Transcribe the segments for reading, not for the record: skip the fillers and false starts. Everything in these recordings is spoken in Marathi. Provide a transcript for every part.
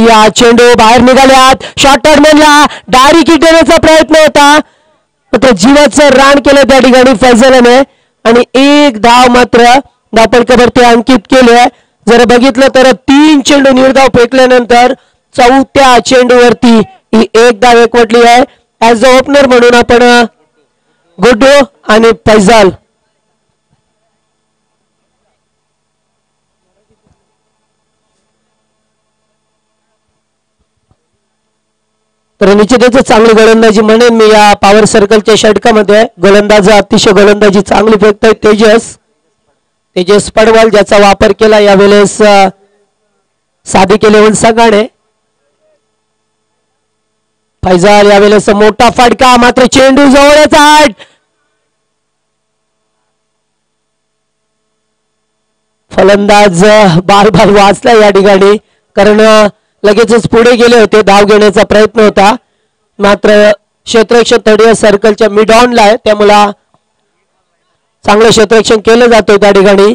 या चेंडू बाहेर निघाल्यात. शॉर्टर म्हणला डायरेक्ट हिट देण्याचा प्रयत्न होता मात्र जीवाचं रान केलं त्या ठिकाणी फैजलने आणि एक धाव मात्र धावपलकावरती अंकित केले. जर बघितलं तर 3 चेंडू निर्धाव फेकल्यानंतर 4थ्या चेंडूवरती ही एक धाव एकवटली आहे. ऍज अ ओपनर म्हणून आपण गुड्डू आणि फैजल तर निश्चितच चांगली गोलंदाजी म्हणेन मी या पॉवर सर्कलच्या षटकामध्ये. गोलंदाज अतिशय गोलंदाजी चांगली फेकतोय तेजस पडवल ज्याचा वापर केला यावेळेस सादिक 11 संघाने. फैजल यावेळेस मोठा फटका मात्र चेंडू जवळच आहे. फलंदाज बार वाचला या ठिकाणी कारण लगेचच पुढे गेले होते. धाव घेण्याचा प्रयत्न होता मात्र क्षेत्ररक्षण तडीय सर्कलच्या मिड ऑनला आहे त्यामुळे चांगलं क्षेत्ररक्षण केलं जातं त्या ठिकाणी.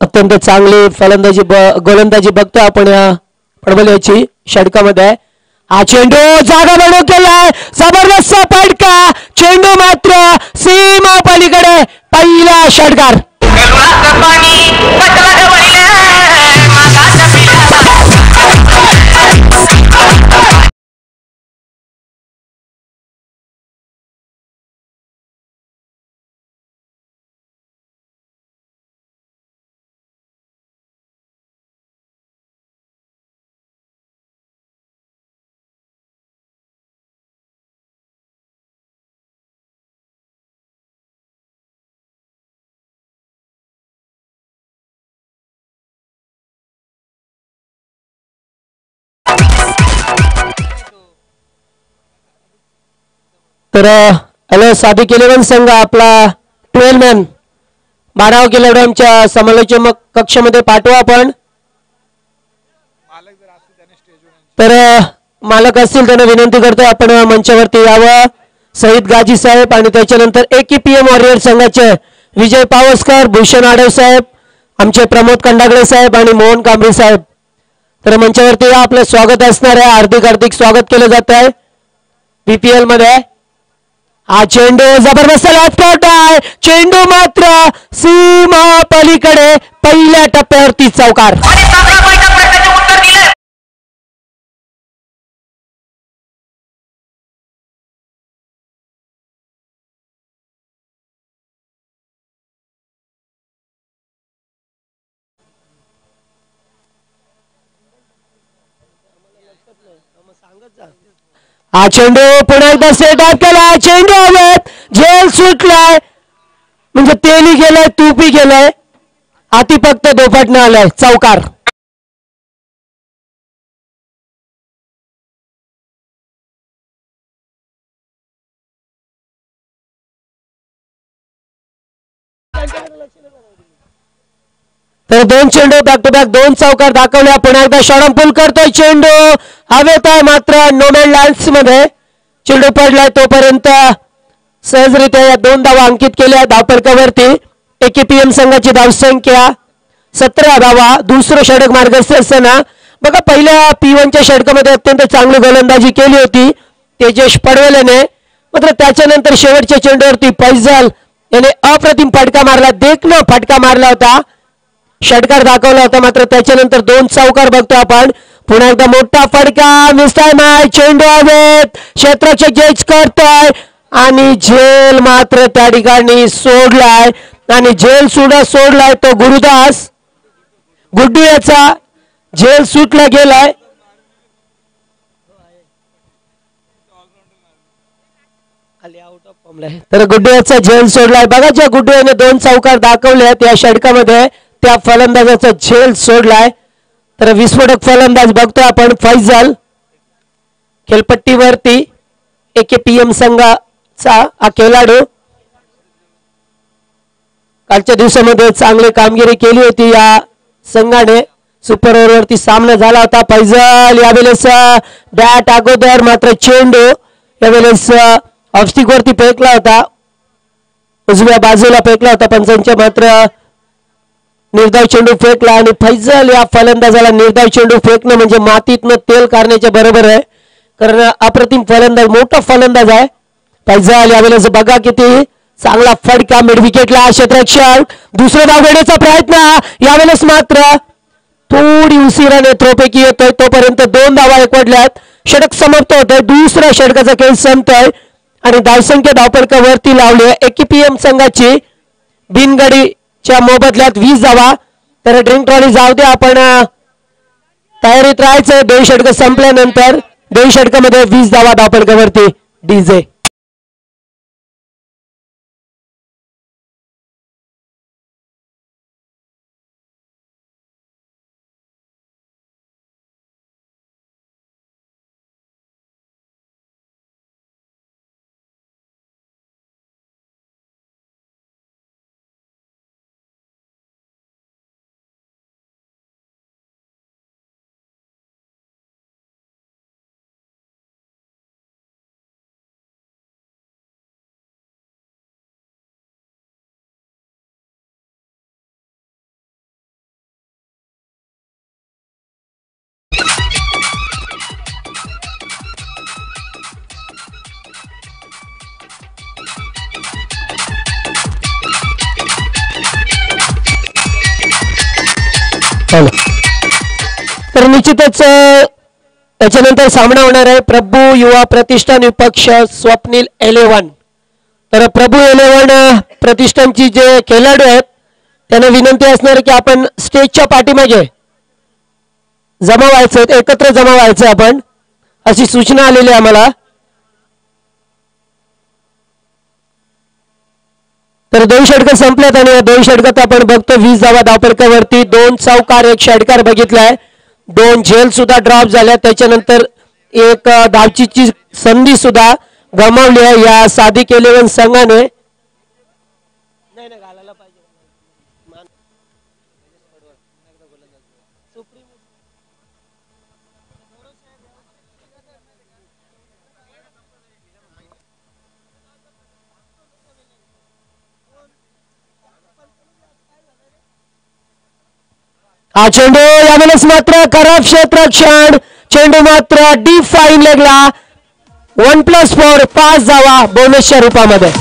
अत्यंत चांगली फलंदाजी गोलंदाजी बघतोय आपण या पडवल याची षटकामध्ये. हा चेंडू जागा बनव केलाय. जबरदस्त फटका. चेंडू मात्र सीमा पलीकडे. पहिला षटकार. तर हॅलो सादिक 11 संघ आपला 12 मॅन 12 किलोग्रामच्या समालोचक कक्षामध्ये पाठवा आपण. तर मालक असतील त्यांना विनंती करतोय आपण मंचावरती यावं. सईद गाजी साहेब आणि त्याच्यानंतर AKPM वॉरियर संघाचे विजय पावसकर, भूषण आडव साहेब, आमचे प्रमोद कंडागळे साहेब आणि मोहन कांबळे साहेब. तर मंचावरती या आपलं स्वागत असणार आहे. हार्दिक स्वागत केलं जात आहे BPL मध्ये. हा चेंडू जबरदस्त लाचपट आहे. चेंडू मात्र सीमा पलीकडे. पहिल्या टप्प्यावरती चौकार. हा चेंडू पुन्हा एकदा सेट आउट केला. चेंडू हवेत. झेल सुटलाय म्हणजे तेली गेलाय तूपी गेलाय. हाती फक्त दोपटणं आलाय. चौकार. तर 2 चेंडू बॅक टू बॅक 2 चौकार दाखवल्या. पुन्हा एकदा षडंपूल करतोय. चेंडू हवेत आहे मात्र नोमॅन लँड्स मध्ये चेंडू पडलाय. तोपर्यंत सहजरित्या या 2 धावा अंकित केल्या धावफलकावरती. AKPM संघाची धावसंख्या 17 धावा. दुसरं षटक मार्गस्थ असताना बघा पहिल्या P1च्या षटकामध्ये अत्यंत चांगली गोलंदाजी केली होती तेजस पडवल याने मात्र त्याच्यानंतर शेवटच्या चेंडूवरती फैजल याने अप्रतिम फटका मारला. देखणं फटका मारला होता. षटकार दाखवला होता मात्र त्याच्यानंतर 2 चौकार बघतो आपण. पुन्हा एकदा मोठा फटका. मिसटाय माय. चेंडू हवेत. क्षेत्ररक्षक जज करतोय आणि झेल मात्र त्या ठिकाणी सोडलाय आणि झेल सुद्धा सोडलाय तो गुरुदास. गुड्डू याचा झेल सुटला गेलाय. तर गुड्डू याचा झेल सोडलाय. बघा ज्या गुड्डू याने 2 चौकार दाखवले त्या षटकामध्ये त्या फलंदाजाचा झेल सोडलाय. तर विस्फोटक फलंदाज बघतोय आपण फैजल. खेळपट्टीवरती AKPM संघाचा हा खेळाडू कालच्या दिवसामध्ये चांगली कामगिरी केली होती या संघाने. सुपर ओव्हरवरती सामना झाला होता. फैजल यावेळेस बॅट अगोदर मात्र चेंडू यावेळेस ऑफस्टिक वरती फेकला होता. उजव्या बाजूला फेकला होता पंचांच्या, मात्र निर्धाव चेंडू फेकला आणि फैजल या फलंदाजाला निर्धाव चेंडू फेकणं म्हणजे मातीतनं तेल काढण्याच्या बरोबर आहे, कारण अप्रतिम फलंदाज, मोठा फलंदाज आहे फैजल. यावेळेस बघा किती चांगला फडका मिड विकेटला क्षेत्ररक्षण. दुसरा धाव घेण्याचा प्रयत्न, यावेळेस मात्र थोडी उशिराने थ्रोपैकी येतोय, तोपर्यंत 2 धावा एकवटल्यात. षटक समाप्त होतोय, दुसऱ्या षटकाचा खेळ संपतोय आणि धावसंख्या धावपडकावरती लावली. एकेपीएम संघाची बिनगडीच्या मोबदल्यात 20 धावा. तर ड्रिंक ट्रॉली जाऊ दे, आपण तयारीत राहायचं. 2 षटक संपल्यानंतर 2 षटकामध्ये 20 धावा धावपडकावरती. डीजे तर निश्चितच त्याच्यानंतर सामना होणार आहे प्रभू युवा प्रतिष्ठान विपक्ष स्वप्नील 11. तर प्रभू 11 प्रतिष्ठानची जे खेळाडू आहेत त्यांना विनंती असणार की आपण स्टेजच्या पाठीमागे जमा व्हायचं, एकत्र जमा व्हायचं आपण, अशी सूचना आलेली आहे आम्हाला. तर 2 षटकं संपल्यात आणि या 2 षटकात आपण बघतो 20 धावा धावपडकावरती. 2 चौकार 1 षटकार बघितलाय, 2 झेल सुद्धा ड्रॉप झाल्या. त्याच्यानंतर एक धावचीची संधी सुद्धा गमावली आहे या सादिक 11 संघाने. हा चेंडू यावेळेस मात्र खराब क्षेत्ररक्षण, चेंडू मात्र डीप फाईन लेगला. 1+4 5 धावा बोनसच्या रूपामध्ये.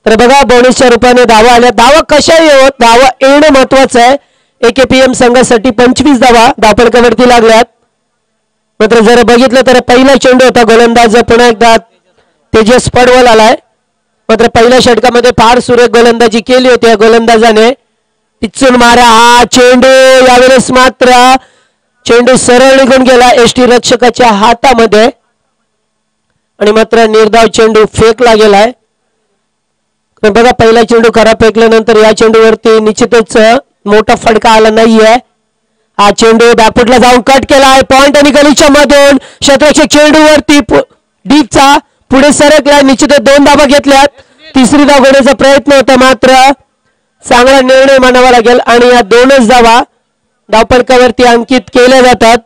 तर बघा बोनसच्या रूपाने धावा आल्या. धावा कशाही होत, धावा येणं महत्वाचं आहे. एकेपीएम संघासाठी 25 धावा धावपडकावरती लागल्यात. मात्र जर बघितलं तर पहिला चेंडू होता, गोलंदाज पुन्हा एकदा तेजस पडवल आलाय. मात्र पहिल्या षटकामध्ये फार सुरेख गोलंदाजी केली होती या गोलंदाजाने. टिचून मारा हा चेंडू, यावेळेस मात्र चेंडू सरळ निघून गेला एसटी रक्षकाच्या हातामध्ये आणि मात्र निर्धाव चेंडू फेकला गेलाय. बघा पहिला चेंडू खराब फेकल्यानंतर या चेंडूवरती निश्चितच मोठा फडका आला नाहीये. हा चेंडू बॅकफुटला जाऊन कट केलाय, पॉइंट आणि गलीच्या मधून क्षेत्ररक्षक चेंडूवरती डीपचा पुढे सरकलाय. निश्चितच 2 धावा घेतल्यात. तिसरी धाव घेण्याचा प्रयत्न होता, मात्र चांगला निर्णय मानावा लागेल आणि या 2च धावा धावपडकावरती अंकित केल्या जातात.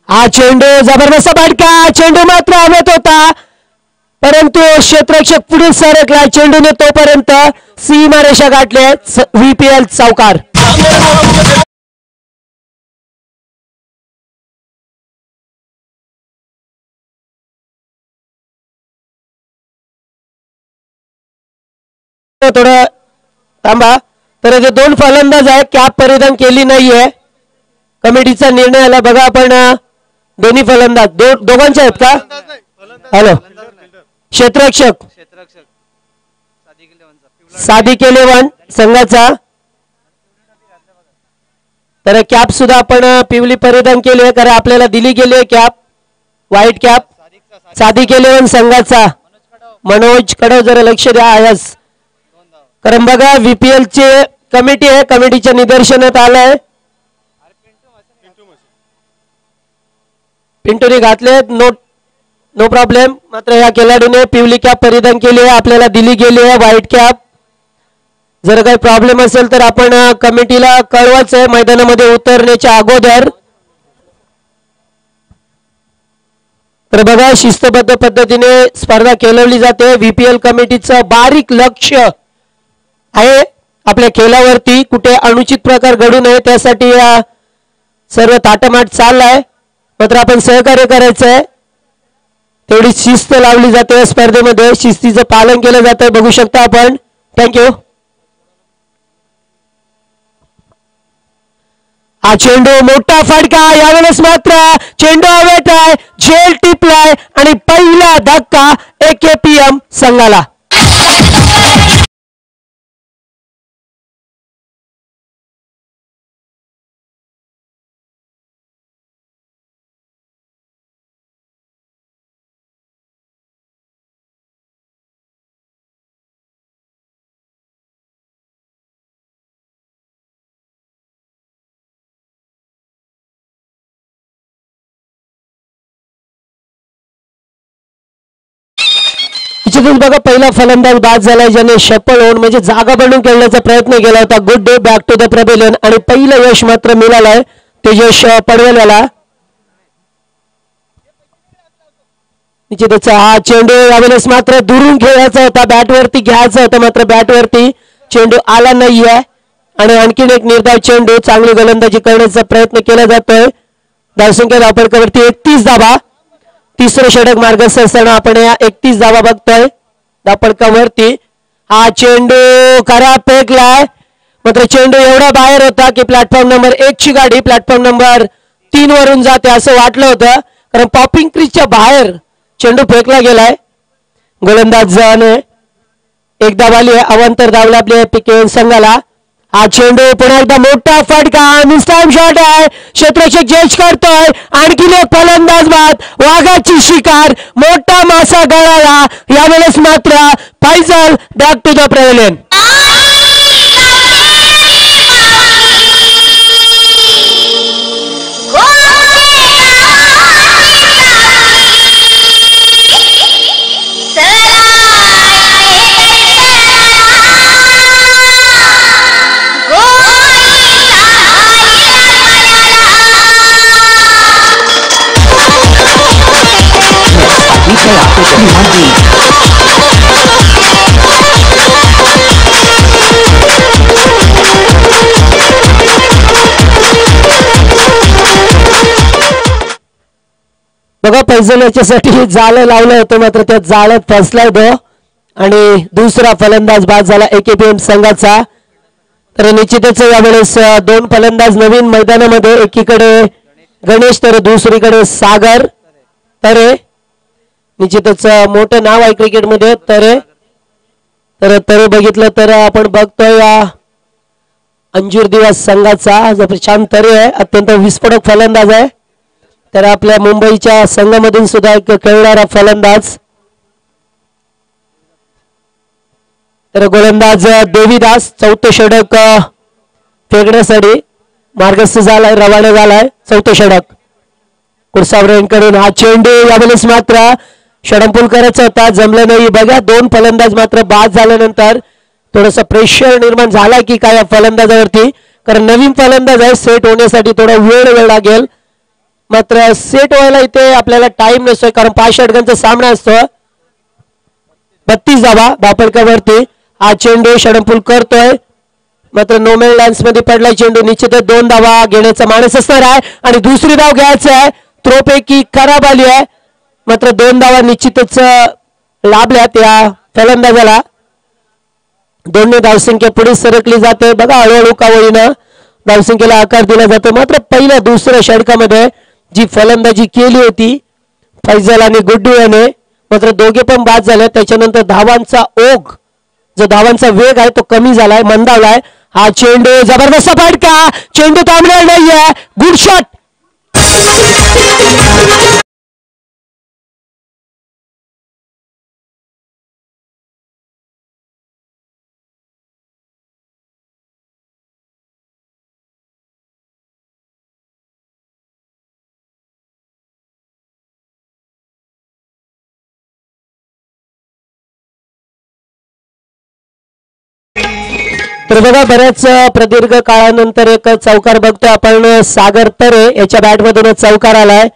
हा चेंडू जबरदस्त फटका, चेंडू मात्र हवेत होता परंतु क्षेत्ररक्षक पुढे सरकला. चेंडूने तोपर्यंत सीमारेषा गाठले. व्हीपीएल चौकार. थोडं थांबा. तर जे 2 फलंदाज आहेत कॅप परिधान केली नाहीये, कमिटीचा निर्णय आला. बघा आपण दोन्ही फलंदाज दोघांचे आहेत का? हॅलो क्षेत्ररक्षक सादिक 11 संघाचा. तर कॅप सुद्धा आपण पिवली परिधान केली आहे, कारण आपल्याला दिली गेली आहे कॅप, व्हाईट कॅप. सादिक 11 संघाचा मनोज कडव जरा लक्ष द्या आयस, कारण बघा व्हीपीएल चे कमिटी आहे, कमिटीच्या निदर्शनात आलंय. पिंटूने घातले, नो प्रॉब्लेम. मात्र या खेळाडूने पिवली कॅप परिधान केली आहे, आपल्याला दिली गेली आहे व्हाईट कॅप. जर काही प्रॉब्लेम असेल तर आपण कमिटीला कळवायचं आहे मैदानामध्ये उतरण्याच्या अगोदर. तर बघा शिस्तबद्ध पद्धतीने स्पर्धा खेळवली जाते. VPL कमिटीचं बारीक लक्ष आहे आपल्या खेळावरती, कुठे अनुचित प्रकार घडू नये त्यासाठी सर्व ताटमाट चाललाय. मात्र आपण सहकार्य करायचं आहे, तेवढी शिस्त लावली जाते स्पर्धेमध्ये, शिस्तीचं पालन केलं जातं बघू शकता आपण. थँक्यू. हा चेंडू मोठा फटका, यावेळेस मात्र चेंडू हवेत आहे, झेल टिपलाय आणि पहिला धक्का AKPM संघाला. बघा पहिला फलंदाज बाद झाला, ज्याने शफल होऊन म्हणजे जागा बनवून खेळण्याचा प्रयत्न केला होता. Good day back to the pavilion आणि पहिलं यश मात्र मिळालंय तेजस पडवेल याला. निश्चितच हा चेंडू यावेळेस मात्र दुरून खेळायचा होता, बॅटवरती घ्यायचा होता, मात्र बॅटवरती चेंडू आला नाहीये आणि आणखीन एक निर्धाव चेंडू. चांगली गोलंदाजी करण्याचा प्रयत्न केला जातोय. धावसंख्या धावपडकावरती 31 धावा. तिसरं षटक मार्गस्थ असताना आपण या 31 धावा बघतोय धावपडकावरती. हा चेंडू खरा फेकलाय, मात्र चेंडू एवढा बाहेर होता की प्लॅटफॉर्म नंबर 1 ची गाडी प्लॅटफॉर्म नंबर 3 वरून जाते असं वाटलं होतं, कारण पॉपिंग क्रीजच्या बाहेर चेंडू फेकला गेलाय. गोलंदाजाने एक धाव आली आहे, अवांतर धावला आपल्या PKN संघाला. हा चेंडू पुन्हा एकदा मोठा फटका, मिसटाइम शॉट आहे, क्षेत्ररक्षक जज करतोय. आणखी एक फलंदाज बाद, वाघाची शिकार, मोठा मासा गळाला. यावेळेस मात्र फैजल बॅक टू द प्रेव्हलियन. बघा फैजल याच्यासाठी जाळं लावलं होतं, मात्र त्या जाळ्यात फसलाय तो आणि दुसरा फलंदाज बाद झाला AKPM संघाचा. तर निश्चितच यावेळेस दोन फलंदाज नवीन मैदानामध्ये, एकीकडे गणेश तर दुसरीकडे सागर तरे. निश्चितच मोठं नाव आहे क्रिकेटमध्ये तरे. तर तरे बघितलं तर आपण बघतोय अंजूर दिवस संघाचा जो प्रशांत तरे आहे, अत्यंत विस्फोटक फलंदाज आहे. तर आपल्या मुंबईच्या संघामधून सुद्धा एक खेळणारा फलंदाज. तर गोलंदाज देवीदास चौथं षटक फेकण्यासाठी मार्गस्थ झालाय, रवाना झालाय. चौथं षटक कुरसावरेंकडून हा चेंडू यावेळेस मात्र षडंपूल करायचा होता, जमलं नाही. बघा दोन फलंदाज मात्र बाद झाल्यानंतर थोडंसं प्रेशर निर्माण झाला की काय या फलंदाजावरती, कारण नवीन फलंदाज आहे, सेट होण्यासाठी थोडा वेळ लागेल. मात्र सेट व्हायला इथे आपल्याला टाइम नसतोय, कारण 5 षटकांचा सामना असतो. 32 धावा धावपडकावरती. हा चेंडू षडंपूल करतोय, मात्र नोमॅन लँड्स मध्ये पडलाय चेंडू. निश्चितच 2 धावा घेण्याचा माणूस असणार आहे आणि दुसरी धाव घ्यायचा आहे. थ्रोपैकी खराब आली आहे, मात्र 2 धावा निश्चितच लाभल्या त्या फलंदाजाला. दोन्ही धावसंख्या पुढे सरकली जाते. बघा हळूहळू का होईना धावसंख्येला आकार दिला जातो. मात्र पहिल्या दुसऱ्या षटकामध्ये जी फलंदाजी केली होती फैजल आणि गुड्डू याने, मात्र दोघे पण बाद झाले. त्याच्यानंतर धावांचा ओघ, जो धावांचा वेग आहे तो कमी झालाय, मंदावलाय. हा चेंडू जबरदस्त फटका, चेंडू थांबलेला नाहीये, गुड शॉट. तर बघा बऱ्याच प्रदीर्घ काळानंतर एक चौकार बघतोय आपण. सागर तरे याच्या बॅटमधून चौकार आलाय.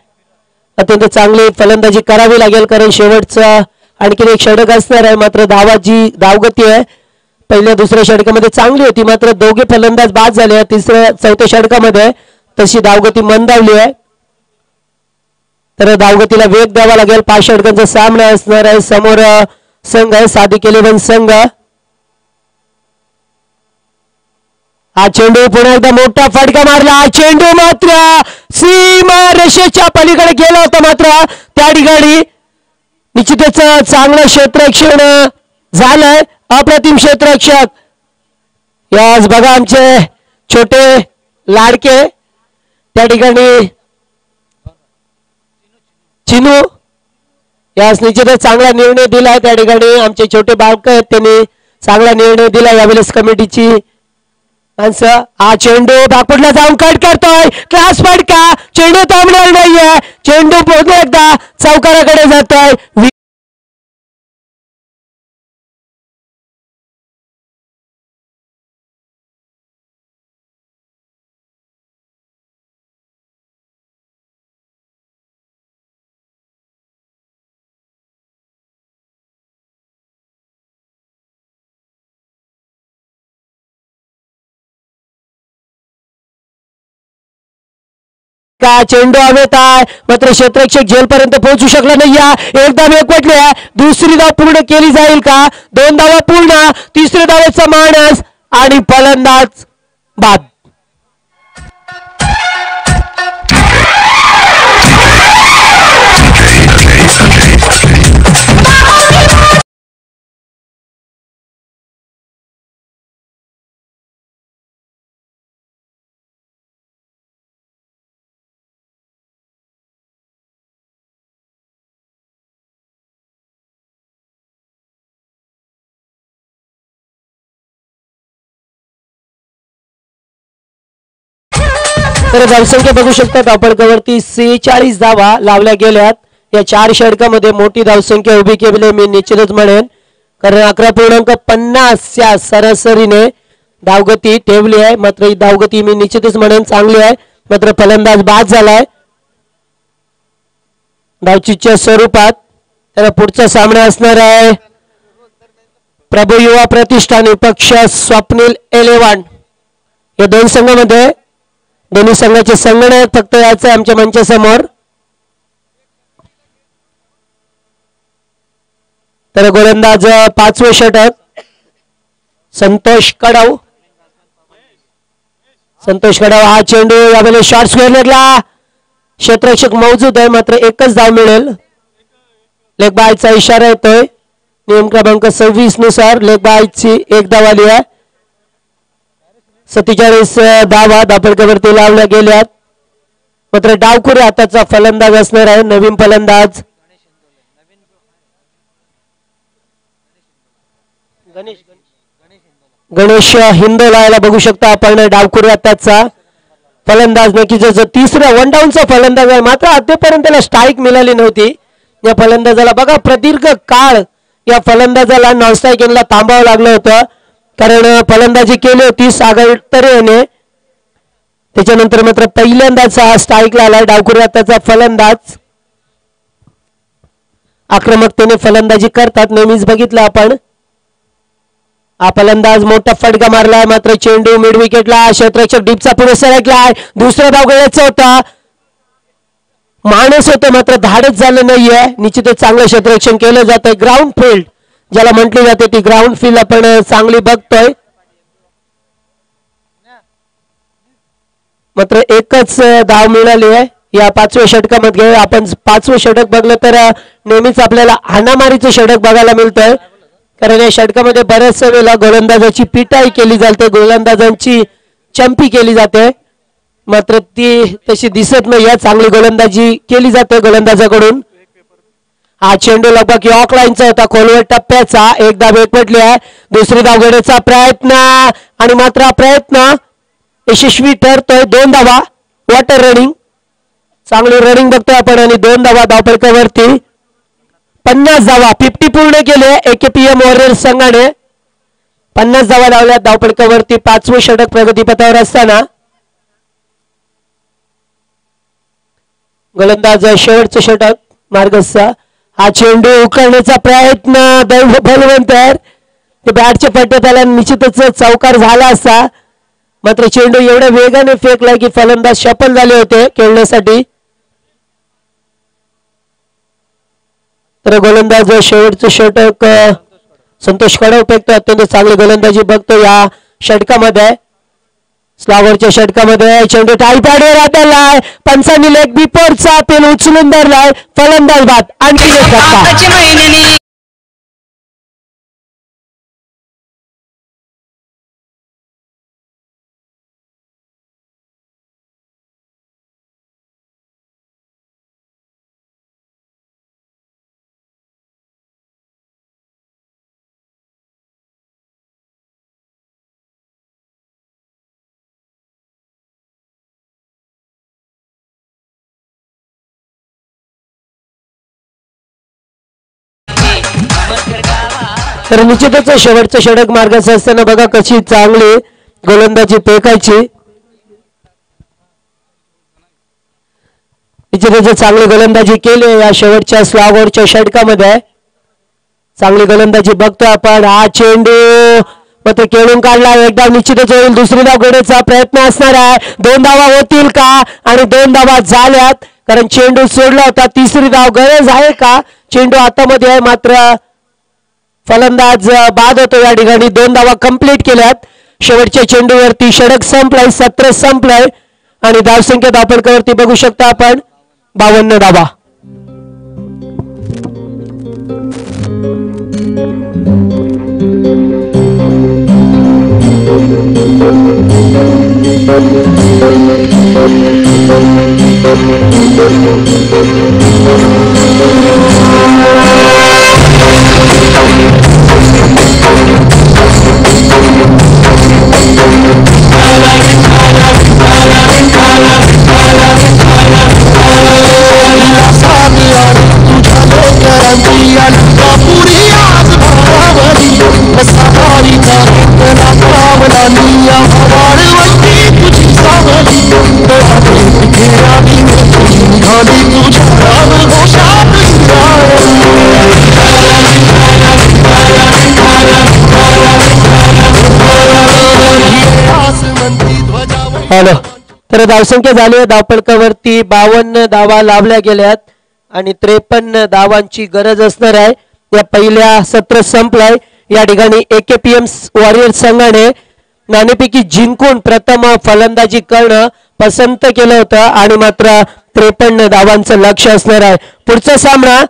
अत्यंत चांगली फलंदाजी करावी लागेल कारण शेवटचा आणखी एक षटक असणार आहे. मात्र धावगती आहे पहिल्या दुसऱ्या षटकामध्ये चांगली होती मात्र दोघे फलंदाज बाद झाले. तिसऱ्या चौथ्या षटकामध्ये तशी धावगती मंदावली आहे. तर धावगतीला वेग द्यावा लागेल. 5 षटकांचा सामना असणार आहे. समोर संघ आहे सादिक 11 संघ. हा चेंडू पुन्हा एकदा मोठा फटका मारला. चेंडू मात्र सीमा रेषेच्या पलीकडे गेला होता मात्र त्या ठिकाणी निश्चितच चांगलं क्षेत्ररक्षण झालंय. अप्रतिम क्षेत्ररक्षक. यास बघा आमचे छोटे लाडके त्या ठिकाणी चिनू यास निश्चितच चांगला निर्णय दिलाय. त्या ठिकाणी आमचे छोटे बालक आहेत त्यांनी चांगला निर्णय दिला यावेळेस कमिटीची माणसं. हा चेंडू बॅकफुटला जाऊन कट करतोय. क्लास फटका. चेंडू थांबणार नाहीये. चेंडू पुन्हा एकदा चौकाराकडे जातोय. का चेंडू हवेत आहे मात्र क्षेत्ररक्षक जेलपर्यंत पोहोचू शकला नाही. एकदा एकवटली आहे. दुसरी धाव पूर्ण केली जाईल का? 2 धावा पूर्ण. तिसऱ्या धावेचा मानस आणि फलंदाज बाद. तर धावसंख्या बघू शकता धावपळकावरती 46 धावा लावल्या गेल्यात. या 4 षटकामध्ये मोठी धावसंख्या उभी केली मी निश्चितच म्हणेन कारण 11.50 या सरासरीने धावगती ठेवली आहे. मात्र ही धावगती मी निश्चितच म्हणेन चांगली आहे. मात्र फलंदाज बाद झालाय धावचीच्या स्वरूपात. तर पुढचा सामना असणार आहे प्रभू युवा प्रतिष्ठान विपक्ष स्वप्नील 11. या दोन संघामध्ये दोन्ही संघाचे संगणक फक्त याचे आमच्या मंचासमोर. तर गोलंदाज 5वे षटक संतोष कडाव. हा चेंडू यावेळेस शॉर्ट स्क्वेअरला क्षेत्ररक्षक मौजूद आहे मात्र एकच धाव मिळेल. लेग बायचा इशारा येतोय. नियम क्रमांक 26 नुसार लेग बायची एक धाव आली आहे. 47 धावा धावपळकावरती लावल्या गेल्यात. मात्र डावखुरी हाताचा फलंदाज असणार आहे. नवीन फलंदाज गणेश हिंदोला याला बघू शकता आपण. डावखुरी हाताचा फलंदाज नक्कीच तिसऱ्या 1 डाऊनचा फलंदाज आहे मात्र अद्यापर्यंत त्याला स्ट्राईक मिळाली नव्हती. या फलंदाजाला बघा प्रदीर्घ काळ या फलंदाजाला नॉन स्ट्राईकिंगला थांबावं लागलं होतं कारण फलंदाजी केली होती सागर तरेने. त्याच्यानंतर मात्र पहिल्यांदाच स्ट्राईकला आलाय. डावखुरी हाताचा फलंदाज आक्रमकतेने फलंदाजी करतात नेहमीच बघितलं आपण. हा फलंदाज मोठा फटका मारलाय मात्र चेंडू मिड विकेटला. क्षेत्ररक्षक डीपचा पुढे सरकलाय. दुसरा धाव गळ्याचा होता. माणूस होतं मात्र धाडच झालं नाहीये. निश्चितच चांगलं क्षेत्ररक्षण केलं जातंय. ग्राउंड फील्ड ज्याला म्हटली जाते ती ग्राउंड फील्ड आपण चांगली बघतोय. मात्र एकच धाव मिळाली आहे या 5व्या षटकामध्ये. आपण 5वं षटक बघलं तर नेहमीच आपल्याला हाणामारीचं षटक बघायला मिळतंय कारण या षटकामध्ये बऱ्याच वेळेला गोलंदाजाची पिटाई केली जाते. गोलंदाजांची चंपी केली जाते मात्र ती तशी दिसत नाही. चांगली गोलंदाजी केली जाते गोलंदाजाकडून. हा चेंडू लगभग यॉर्क लाईनचा होता. खोलवर टप्प्याचा. एक धाव एकवटली आहे. दुसरी धाव घेण्याचा प्रयत्न आणि मात्र हा प्रयत्न यशस्वी ठरतोय. 2 धावा. वॉटर रनिंग चांगली रनिंग बघतोय आपण आणि 2 धावा धावपळकावरती. 50 धावा 50 पूर्ण केले एकेपीएम वॉरियर संघाने. 50 धावा लावल्या धावपळकावरती 5वे षटक प्रगतीपथावर असताना गोलंदाज शेवटचं षटक मार्गस्थ हा चेंडू उकळण्याचा प्रयत्न दैव बलवंत ते बॅटच्या पट्ट्यात आला निश्चितच चौकार झाला असता मात्र चेंडू एवढ्या वेगाने फेकला की फलंदाज सफल झाले होते खेळण्यासाठी तर गोलंदाज शेवटचं षटक संतोष कडव फेकतो अत्यंत चांगली गोलंदाजी बघतो या षटकामध्ये स्लावरच्या षटकामध्ये चेंडू टाळीपाडीवर आदळलाय पंचांनी लेग बिफोरचा पेन उचलून धरलाय फलंदाज बाद आणखी एक धक्का तर निश्चितच शेवटचं षटक मार्गाचं असताना बघा कशी चांगली गोलंदाजी फेकायची निश्चितच चांगली गोलंदाजी केली या शेवटच्या स्लॉगवरच्या षटकामध्ये चांगली गोलंदाजी बघतो आपण हा चेंडू मात्र खेळून काढला एक धाव निश्चितच होईल दुसरी धाव घेण्याचा प्रयत्न असणार आहे 2 धावा होतील का आणि 2 धावा झाल्यात कारण चेंडू सोडला होता तिसरी धाव गरज आहे का चेंडू हातामध्ये आहे मात्र फलंदाज बाद होतो या ठिकाणी 2 धावा कंप्लीट केल्यात शेवटच्या चेंडूवरती षटक संपलाय 17 संपलाय आणि धावसंख्या धावपळकावरती बघू शकता आपण 52 धावा हॅलो तर धावसंख्या झाली धावपळकावरती 52 धावा लावल्या गेल्यात आणि 53 धावांची गरज असणार आहे या पहिल्या सत्र संपलाय या ठिकाणी एकेपीएम वॉरियर्स संघाने नाणेफेकी जिंकून प्रथम फलंदाजी करणं पसंत केलं होतं आणि मात्र 53 धावांचं लक्ष असणार आहे पुढचा सामना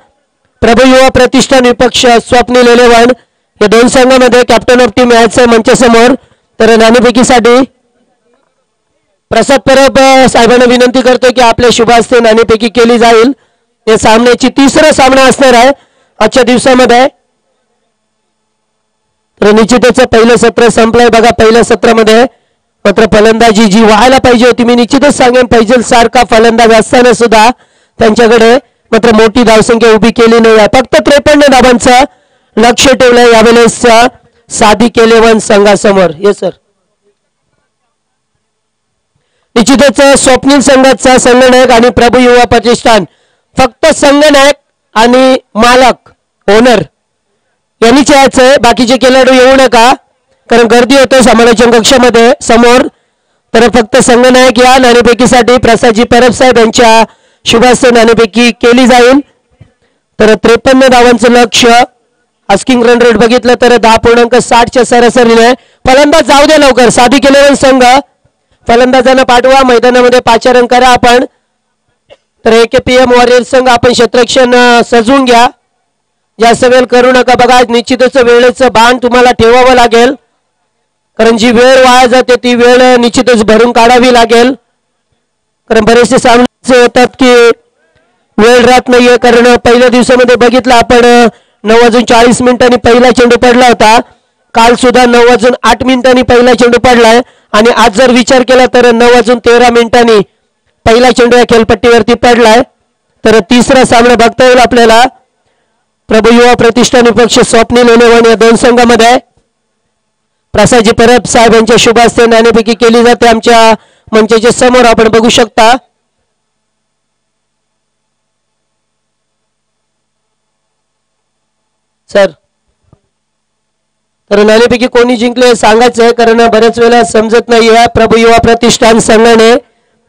प्रभू युवा प्रतिष्ठान विपक्ष स्वप्नील 11 या दोन संघांमध्ये कॅप्टन ऑफ टीम यायचं मंचासमोर तर नाणेफेकीसाठी प्रसाद परब साहेबांना विनंती करतो की आपल्या शुभ हस्ते नाणेफेकी केली जाईल या सामन्याची तिसरा सामना असणार आहे आजच्या दिवसामध्ये तर निश्चितच पहिलं सत्र संपलंय बघा पहिल्या सत्रामध्ये मात्र फलंदाजी जी व्हायला पाहिजे होती मी निश्चितच सांगेन पाहिजे सारखा फलंदाज असताना सुद्धा त्यांच्याकडे मात्र मोठी धावसंख्या उभी केली नाही आहे फक्त 53 धावांचं लक्ष ठेवलंय यावेळेस साधी केलेवन संघासमोर येस सर निश्चितच स्वप्नील संघाचा संघनायक आणि प्रभू युवा प्रतिष्ठान फक्त संघनायक आणि मालक ओनर यांनीच यायचंय बाकीचे खेळाडू येऊ नका कारण गर्दी होते समालोचन कक्षामध्ये समोर तर फक्त संघनायक या नाणेफेकीसाठी प्रसादजी परब साहेब यांच्या शुभहस्ते नाणेफेकी केली जाईल तर 53 धावांचं लक्ष आस्किंग रन रेट बघितलं तर 10.60 च्या सरासरीने फलंदाज जाऊ दे लवकर साधी केलेला संघ फलंदाजांना पाठवा मैदानामध्ये पाचारण करा आपण तर एकेपीएम वॉरियर्स संघ आपण क्षेत्ररक्षण सजवून घ्या जास्त वेळ करू नका बघा निश्चितच वेळेचं भान तुम्हाला ठेवावं लागेल कारण जी वेळ वाया जाते ती वेळ निश्चितच भरून काढावी लागेल कारण बरेचसे सामने होतात की वेळ राहत नाहीये कारण पहिल्या दिवसामध्ये बघितलं आपण 9:40 पहिला चेंडू पडला होता काल सुद्धा 9:08 पहिला चेंडू पडलाय आणि आज जर विचार केला तर 9:13 पहिला चेंडू या खेळपट्टीवरती पडलाय तर तिसरा सामना बघता येईल आपल्याला प्रभू युवा प्रतिष्ठान विपक्ष स्वप्नील 11 या दोन संघामध्ये प्रसादजी परब साहेब यांच्या शुभ हस्ते नाणेफेकी केली जाते आमच्या मंचाच्या समोर आपण बघू शकता। सर तर नाणेफेकी कोणी जिंकले सांगायचं आहे कारण बऱ्याच वेळा समजत नाहीये। प्रभू युवा प्रतिष्ठान संघाने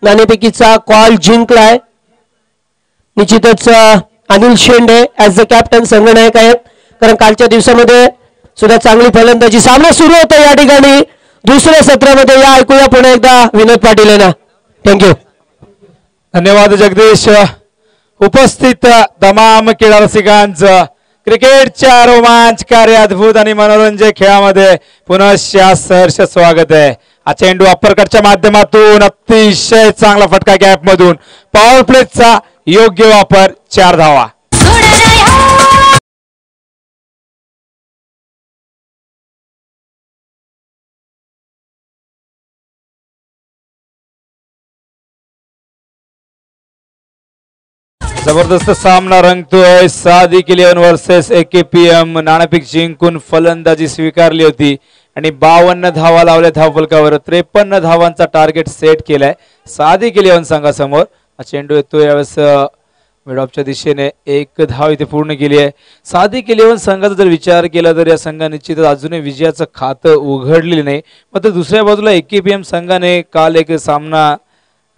नाणेफेकीचा कॉल जिंकलाय। निश्चितच अनिल शेंडे ऍज द कॅप्टन संघनायक आहेत कारण कालच्या दिवसामध्ये सुद्धा चांगली फलंदाजी सामना सुरू होता या ठिकाणी दुसऱ्या सत्रामध्ये। या ऐकूया पुन्हा एकदा विनोद पाटील यांना। थँक्यू धन्यवाद जगदीश। उपस्थित तमाम क्रीडा रसिकांचं क्रिकेटच्या रोमांचकारी अद्भुत आणि मनोरंजक खेळामध्ये पुनश्च सहर्ष स्वागत आहे। हा चेंडू अप्परकटच्या माध्यमातून अतिशय चांगला फटका गॅप मधून पॉवर प्लेचा योग्य वापर 4 धावा। जबरदस्त सामना रंगतोय। सादिक 11 वर्सेस AKPM नाणेफेक जिंकून फलंदाजी स्वीकारली होती आणि 52 धावा लावल्या धावफलकावर। 53 धावांचा टार्गेट सेट केलाय सादिक 11 संघासमोर। हा चेंडू येतोय यावेळेस मिडऑफच्या दिशेने 1 धाव इथे पूर्ण केली आहे। सादिक 11 संघाचा जर विचार केला तर या संघाने निश्चितच अजूनही विजयाचं खातं उघडलेलं नाही। मात्र दुसऱ्या बाजूला AKPM संघाने काल एक सामना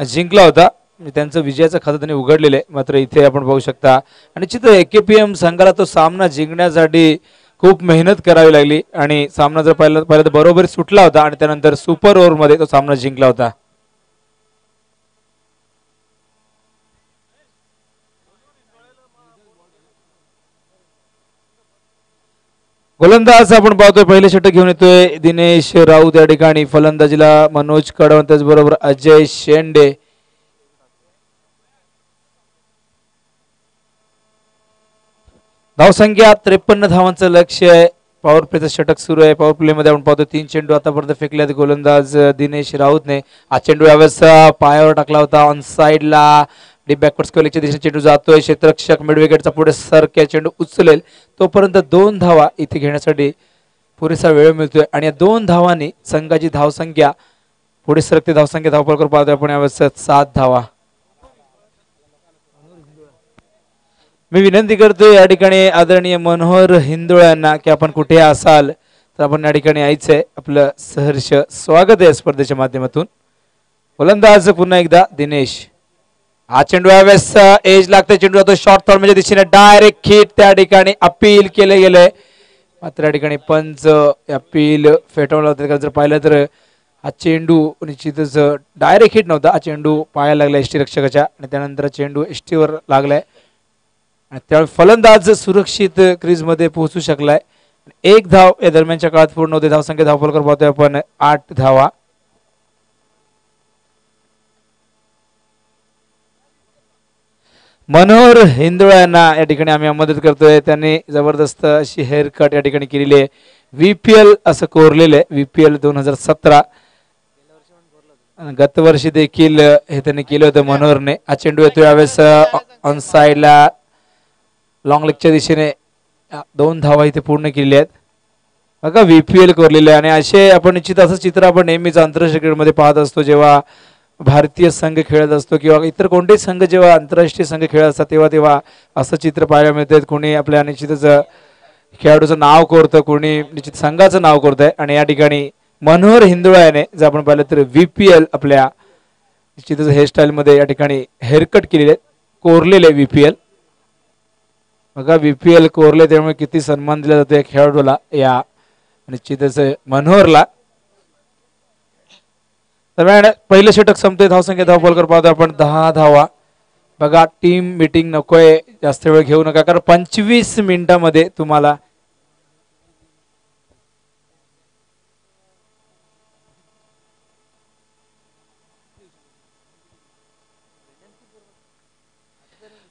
जिंकला होता, त्यांचं विजयाचं खातं त्यांनी उघडलेलं आहे। मात्र इथे आपण पाहू शकता आणि निश्चितच AKPM संघाला तो सामना जिंकण्यासाठी खूप मेहनत करावी लागली आणि सामना जर पाहिला तर बरोबर सुटला होता आणि त्यानंतर सुपर ओव्हर मध्ये तो सामना जिंकला होता। गोलंदाज आपण पाहतोय पहिले षटक घेऊन येतोय दिनेश राऊत या ठिकाणी। फलंदाजीला मनोज कडवण त्याचबरोबर अजय शेंडे। धावसंख्या 53 धावांचं लक्ष्य आहे। पॉवर प्लेचं षटक सुरू आहे। पॉवर प्ले मध्ये आपण पाहतो 3 चेंडू आतापर्यंत फेकल्यात गोलंदाज दिनेश राऊतने। हा चेंडू यावेळेस पायावर टाकला होता ऑन साइडला डीप बॅकवर्ड स्क्वेअरच्या दिशेने चेंडू जातोय। क्षेत्ररक्षक मिड विकेटचा पुढे सरक्या चेंडू उचलेल तोपर्यंत 2 धावा इथे घेण्यासाठी पुरेसा वेळ मिळतोय आणि या 2 धावांनी संघाची धावसंख्या पुढे सरकते। धावसंख्या धावफलकावर पाहतोय आपण यावेळेस 7 धावा। मी विनंती करतोय या ठिकाणी आदरणीय मनोहर हिंदुळे यांना की आपण कुठे असाल तर आपण या ठिकाणी यायचंय। आपलं सहर्ष स्वागत आहे स्पर्धेच्या माध्यमातून। गोलंदाज पुन्हा एकदा दिनेश। हा चेंडू यावेळेस एज लागते, चेंडू जातो शॉर्ट थॉर्डच्या दिशेने डायरेक्ट हिट त्या ठिकाणी अपील केले गेले। मात्र या ठिकाणी पंच अपील फेटाळला होता। जर पाहिलं तर हा चेंडू निश्चितच डायरेक्ट हिट नव्हता, हा चेंडू पायाला लागला एसटी रक्षकाच्या आणि त्यानंतर चेंडू एसटीवर लागलाय आणि त्यावेळी फलंदाज सुरक्षित क्रीज मध्ये पोहोचू शकलाय। 1 धाव या दरम्यानच्या काळात पूर्ण होते। धावसंख्या धावफलकावर पाहतोय आपण 8 धावा। मनोहर हिंदुळे यांना या ठिकाणी आम्ही मदत करतोय। त्यांनी जबरदस्त अशी हेअर कट या ठिकाणी केलेली आहे। VPL असं कोरलेलं आहे, VPL 2017। गत वर्षी देखील हे त्यांनी केलं होतं मनोहरने। हा चेंडू येतो यावेळेस ऑन साइडला लॉंग लेगच्या दिशेने 2 धावा इथे पूर्ण केलेल्या आहेत। बघा VPL कोरलेले आणि असे आपण निश्चित असं चित्र आपण नेहमीच आंतरराष्ट्रीय क्रिकेटमध्ये पाहत असतो। जेव्हा भारतीय संघ खेळत असतो किंवा इतर कोणतेही संघ जेव्हा आंतरराष्ट्रीय संघ खेळत असतात तेव्हा असं चित्र पाहायला मिळतं। कोणी आपल्या निश्चितच खेळाडूचं नाव कोरतं, कोणी निश्चित संघाचं नाव कोरतंय आणि या ठिकाणी मनोहर हिंदुळे याने जर आपण पाहिलं तर VPL आपल्या निश्चितच हेअरस्टाईल मध्ये या ठिकाणी हेअरकट केलेले आहेत, कोरलेले VPL। बघा VPL कोरले त्यामुळे किती सन्मान दिला जातो या खेळाडूला, या निश्चितच मनोहरला। दरम्यान पहिलं षटक संपतोय। धावसंख्या धावफलकावर पाहतो आपण 10 धावा। बघा टीम मीटिंग नकोय, जास्त वेळ घेऊ नका कारण 25 मिनिटांमध्ये तुम्हाला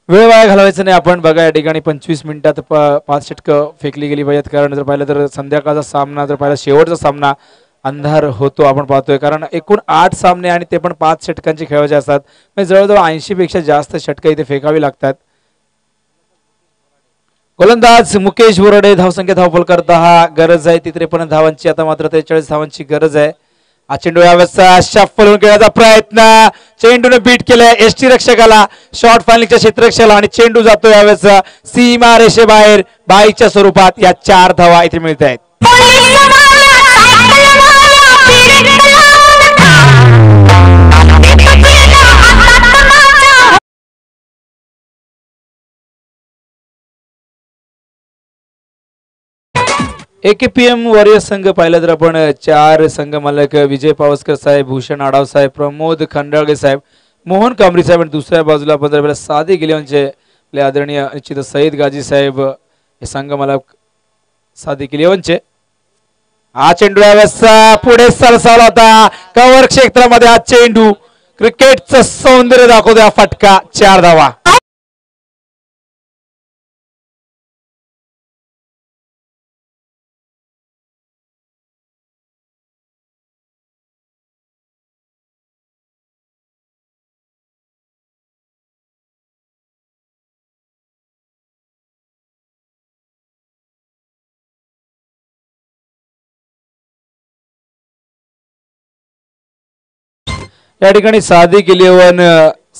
वेळ वाया घालवायचं नाही आपण। बघा या ठिकाणी 25 मिनिटात 5 षटकं फेकली गेली पाहिजेत कारण जर पाहिलं तर संध्याकाळचा सामना, जर पाहिलं शेवटचा सामना अंधार होतो आपण पाहतोय कारण एकूण 8 सामने आणि ते पण 5 षटकांचे खेळायचे असतात। म्हणजे जवळजवळ 80 पेक्षा जास्त षटकं इथे फेकावी लागतात। गोलंदाज मुकेश बोराडे धावसंख्या धावफल करता हा गरज आहे ती 53 धावांची. आता मात्र 43 धावांची गरज आहे. हा चेंडू यावेळेस शफल होऊन खेळण्याचा प्रयत्न, चेंडूने बीट केलाय एसटी रक्षकाला, शॉर्ट फायनलिंगच्या क्षेत्ररक्षकाला आणि चेंडू जातो यावेळेस सीमा रेषेबाहेर. बाईच्या स्वरूपात या 4 धावा इथे मिळत आहेत. AKPM वॉरियर संघ पाहिलं तर आपण 4 संघ मालक विजय पावसकर साहेब, भूषण आडाव साहेब, प्रमोद खंडाळगे साहेब, मोहन कांबरी साहेब आणि दुसऱ्या बाजूला 15 साधी गिलेवांचे आपले आदरणीय निश्चित सईद गाजी साहेब हे संघ मालक साधी गिलेवांचे. हा चेंडू यावेळेस पुढे सरसावला होता कव्हर क्षेत्रामध्ये. हा चेंडू क्रिकेटचं सौंदर्य दाखवतो. हा फटका 4 धावा. या ठिकाणी साधी गिलेवन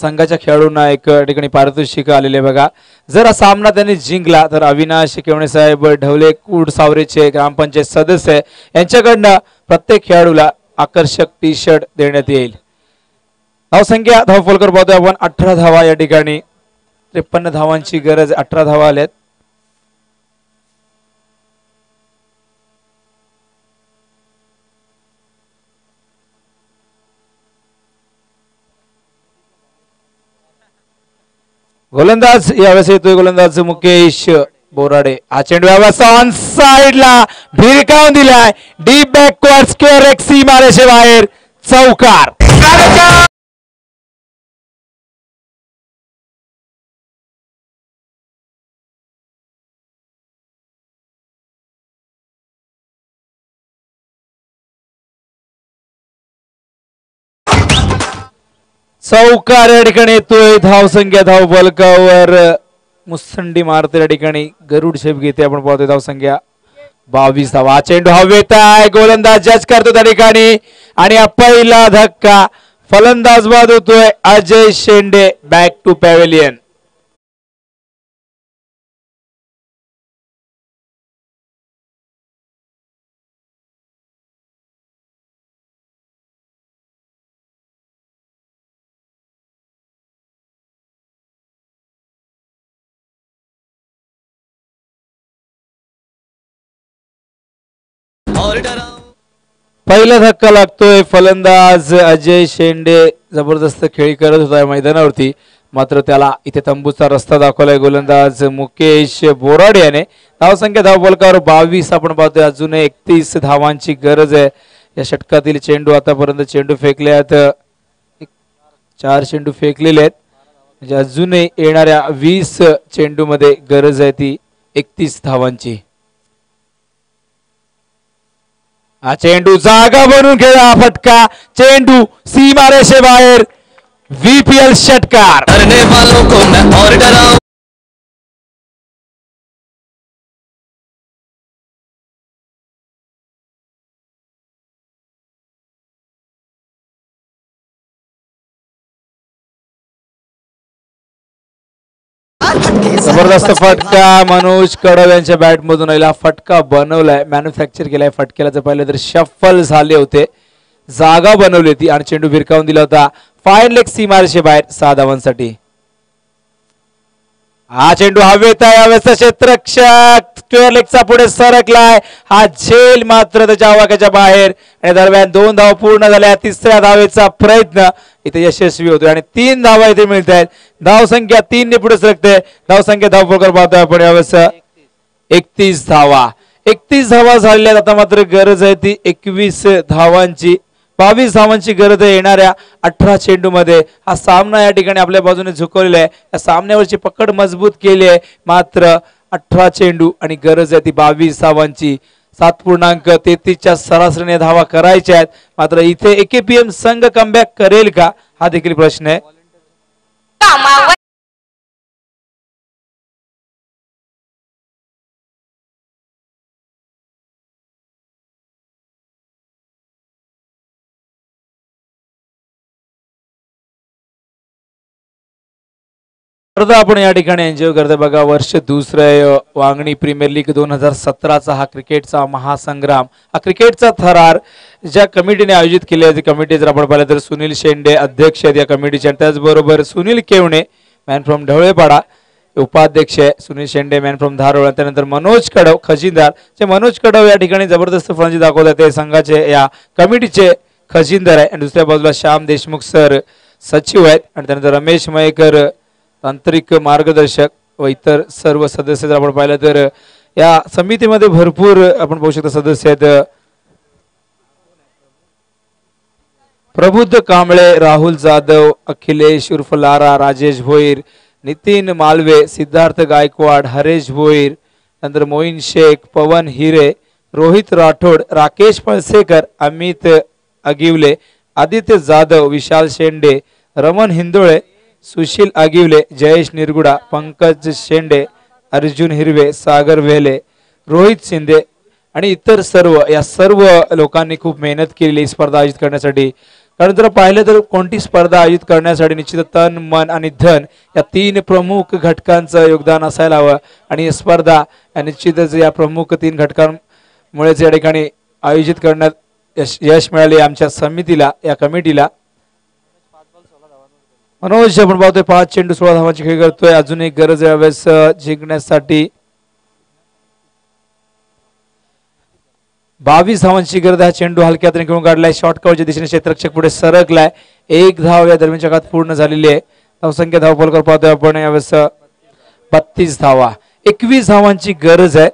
संघाच्या खेळाडूंना एक ठिकाणी पारितोषिक आलेले बघा. जर हा सामना त्यांनी जिंकला तर अविनाश केवणे साहेब, ढवले कुड सावरेचे ग्रामपंचायत सदस्य यांच्याकडनं प्रत्येक खेळाडूला आकर्षक टी शर्ट देण्यात येईल. धावसंख्या धावफलकर पाहतोय आपण 18 धावा. या ठिकाणी 53 धावांची गरज, 18 धावा आल्यात. गोलंदाज यावेळेस येतोय गोलंदाज मुकेश बोराडे. हा चेंडू यावेळेस ऑन साइडला भिरकावून दिलाय. डीप बॅकवर्ड स्क्वेअर एक सीमा रेषेबाहेर. चौकार. चौकार या ठिकाणी येतोय. धावसंख्या धावफलकावर मुसंडी मारते या ठिकाणी गरुड शेप घेते. आपण पाहतोय धावसंख्या 22 धावा. चेंडू हवेत आहे. गोलंदाज जज करतो त्या ठिकाणी आणि पहिला धक्का फलंदाज बाद होतोय. अजय शेंडे बॅक टू पॅव्हेलियन. पहिला धक्का लागतोय. फलंदाज अजय शेंडे जबरदस्त खेळी करत होता मैदानावरती, मात्र त्याला इथे तंबूचा रस्ता दाखवलाय गोलंदाज मुकेश बोराडे याने. धावसंख्या धावफलकावर 22. आपण पाहतोय अजून 31 धावांची गरज आहे. या षटकातील चेंडू आतापर्यंत चेंडू फेकले आहेत 4 चेंडू फेकलेले आहेत. म्हणजे अजूनही येणाऱ्या 20 चेंडू मध्ये गरज आहे ती 31 धावांची. हा चेंडू जागा बनून खेळा. फटका. चेंडू सीमा रेषेबाहेर. VPL षटकार. करने वालों को मैं और डराऊं. जबरदस्त फटका मनोज कडव यांच्या बॅट मधून आलेला फटका बनवलाय. मॅन्युफॅक्चर केलाय फटक्याला. जर पाहिलं तर शफल झाले होते, जागा बनवली होती आणि चेंडू भिरकावून दिला होता फाईन लेग सीमारेषे बाहेर 6 धावांसाठी. हा चेंडू हवेत आहे. यावेळेस क्षेत्ररक्षक स्क्वेअर लेगचा पुढे सरकलाय. हा झेल मात्र त्याच्या आवाक्याच्या बाहेर आणि दरम्यान 2 धावा पूर्ण झाल्या. तिसऱ्या धावेचा प्रयत्न इथे यशस्वी होतोय आणि 3 धावा इथे मिळत आहेत. धावसंख्या 3 ने पुढे सरकते. धावसंख्या धावफलकर पाहतोय आपण यावेळेस 31 धावा. 31 धावा झालेल्या. आता मात्र गरज आहे ती 21 धावांची. 22 धावांची गरज आहे येणाऱ्या 18 चेंडू मध्ये. हा सामना या ठिकाणी आपल्या बाजूने झुकवलेला आहे. या सामन्यावरची पकड मजबूत केली आहे. मात्र 18 चेंडू आणि गरज आहे ती 22 धावांची. 7.33च्या सरासरीने धावा करायच्या आहेत. मात्र इथे AKPM संघ कमबॅक करेल का हा देखील प्रश्न आहे. परत आपण या ठिकाणी एन्जॉय करतोय बघा वर्ष दुसरं वांगणी प्रीमियर लीग 2017चा हा क्रिकेटचा महासंग्राम, हा क्रिकेटचा थरार ज्या कमिटीने आयोजित केली आहे. कमिटी जर आपण पाहिलं तर सुनील शेंडे अध्यक्ष आहेत या कमिटीचे, त्याचबरोबर सुनील केवणे मॅन फ्रॉम ढवळेपाडा उपाध्यक्ष आहे, सुनील शेंडे मॅन फ्रॉम धारोळ, त्यानंतर मनोज कडव खजिनदार. जे मनोज कडव या ठिकाणी जबरदस्त फलंदाजी दाखवतात ते संघाचे या कमिटीचे खजिनदार आहे. आणि दुसऱ्या बाजूला श्याम देशमुख सर सचिव आहेत आणि त्यानंतर रमेश मयेकर तांत्रिक मार्गदर्शक व इतर सर्व सदस्य. जर आपण पाहिलं तर या समितीमध्ये भरपूर आपण पाहू शकता सदस्य आहेत. प्रबुद्ध कांबळे, राहुल जाधव, अखिलेश उर्फ लारा, राजेश भोईर, नितीन मालवे, सिद्धार्थ गायकवाड, हरेश भोईर, नंतर मोईन शेख, पवन हिरे, रोहित राठोड, राकेश पळसेकर, अमित अगिवले, आदित्य जाधव, विशाल शेंडे, रमन हिंदोळे, सुशील आगिवले, जयेश निरगुडा, पंकज शेंडे, अर्जुन हिरवे, सागर वेले, रोहित शिंदे आणि इतर सर्व या सर्व लोकांनी खूप मेहनत केलेली स्पर्धा आयोजित करण्यासाठी. कारण जर पाहिलं तर कोणती स्पर्धा आयोजित करण्यासाठी निश्चित तन मन आणि धन या तीन प्रमुख घटकांचं योगदान असायला हवं. आणि ही स्पर्धा निश्चितच या प्रमुख तीन घटकांमुळेच या ठिकाणी आयोजित करण्यात यश मिळाले आमच्या समितीला, या कमिटीला. मनोज आपण पाहतोय 5 चेंडू 16 धावांची खेळी करतोय. अजून एक गरज यावेळेस जिंकण्यासाठी 22 धावांची गरज आहे. चेंडू हलक्यात खेळून काढलाय, शॉर्ट कव्हरच्या दिशेने क्षेत्ररक्षक पुढे सरकलाय. 1 धाव या दरम्यानच्या काळात पूर्ण झालेली आहे. धावसंख्या धावफलक पाहतोय आपण यावेळेस 32 धावा. 21 धावांची गरज आहे.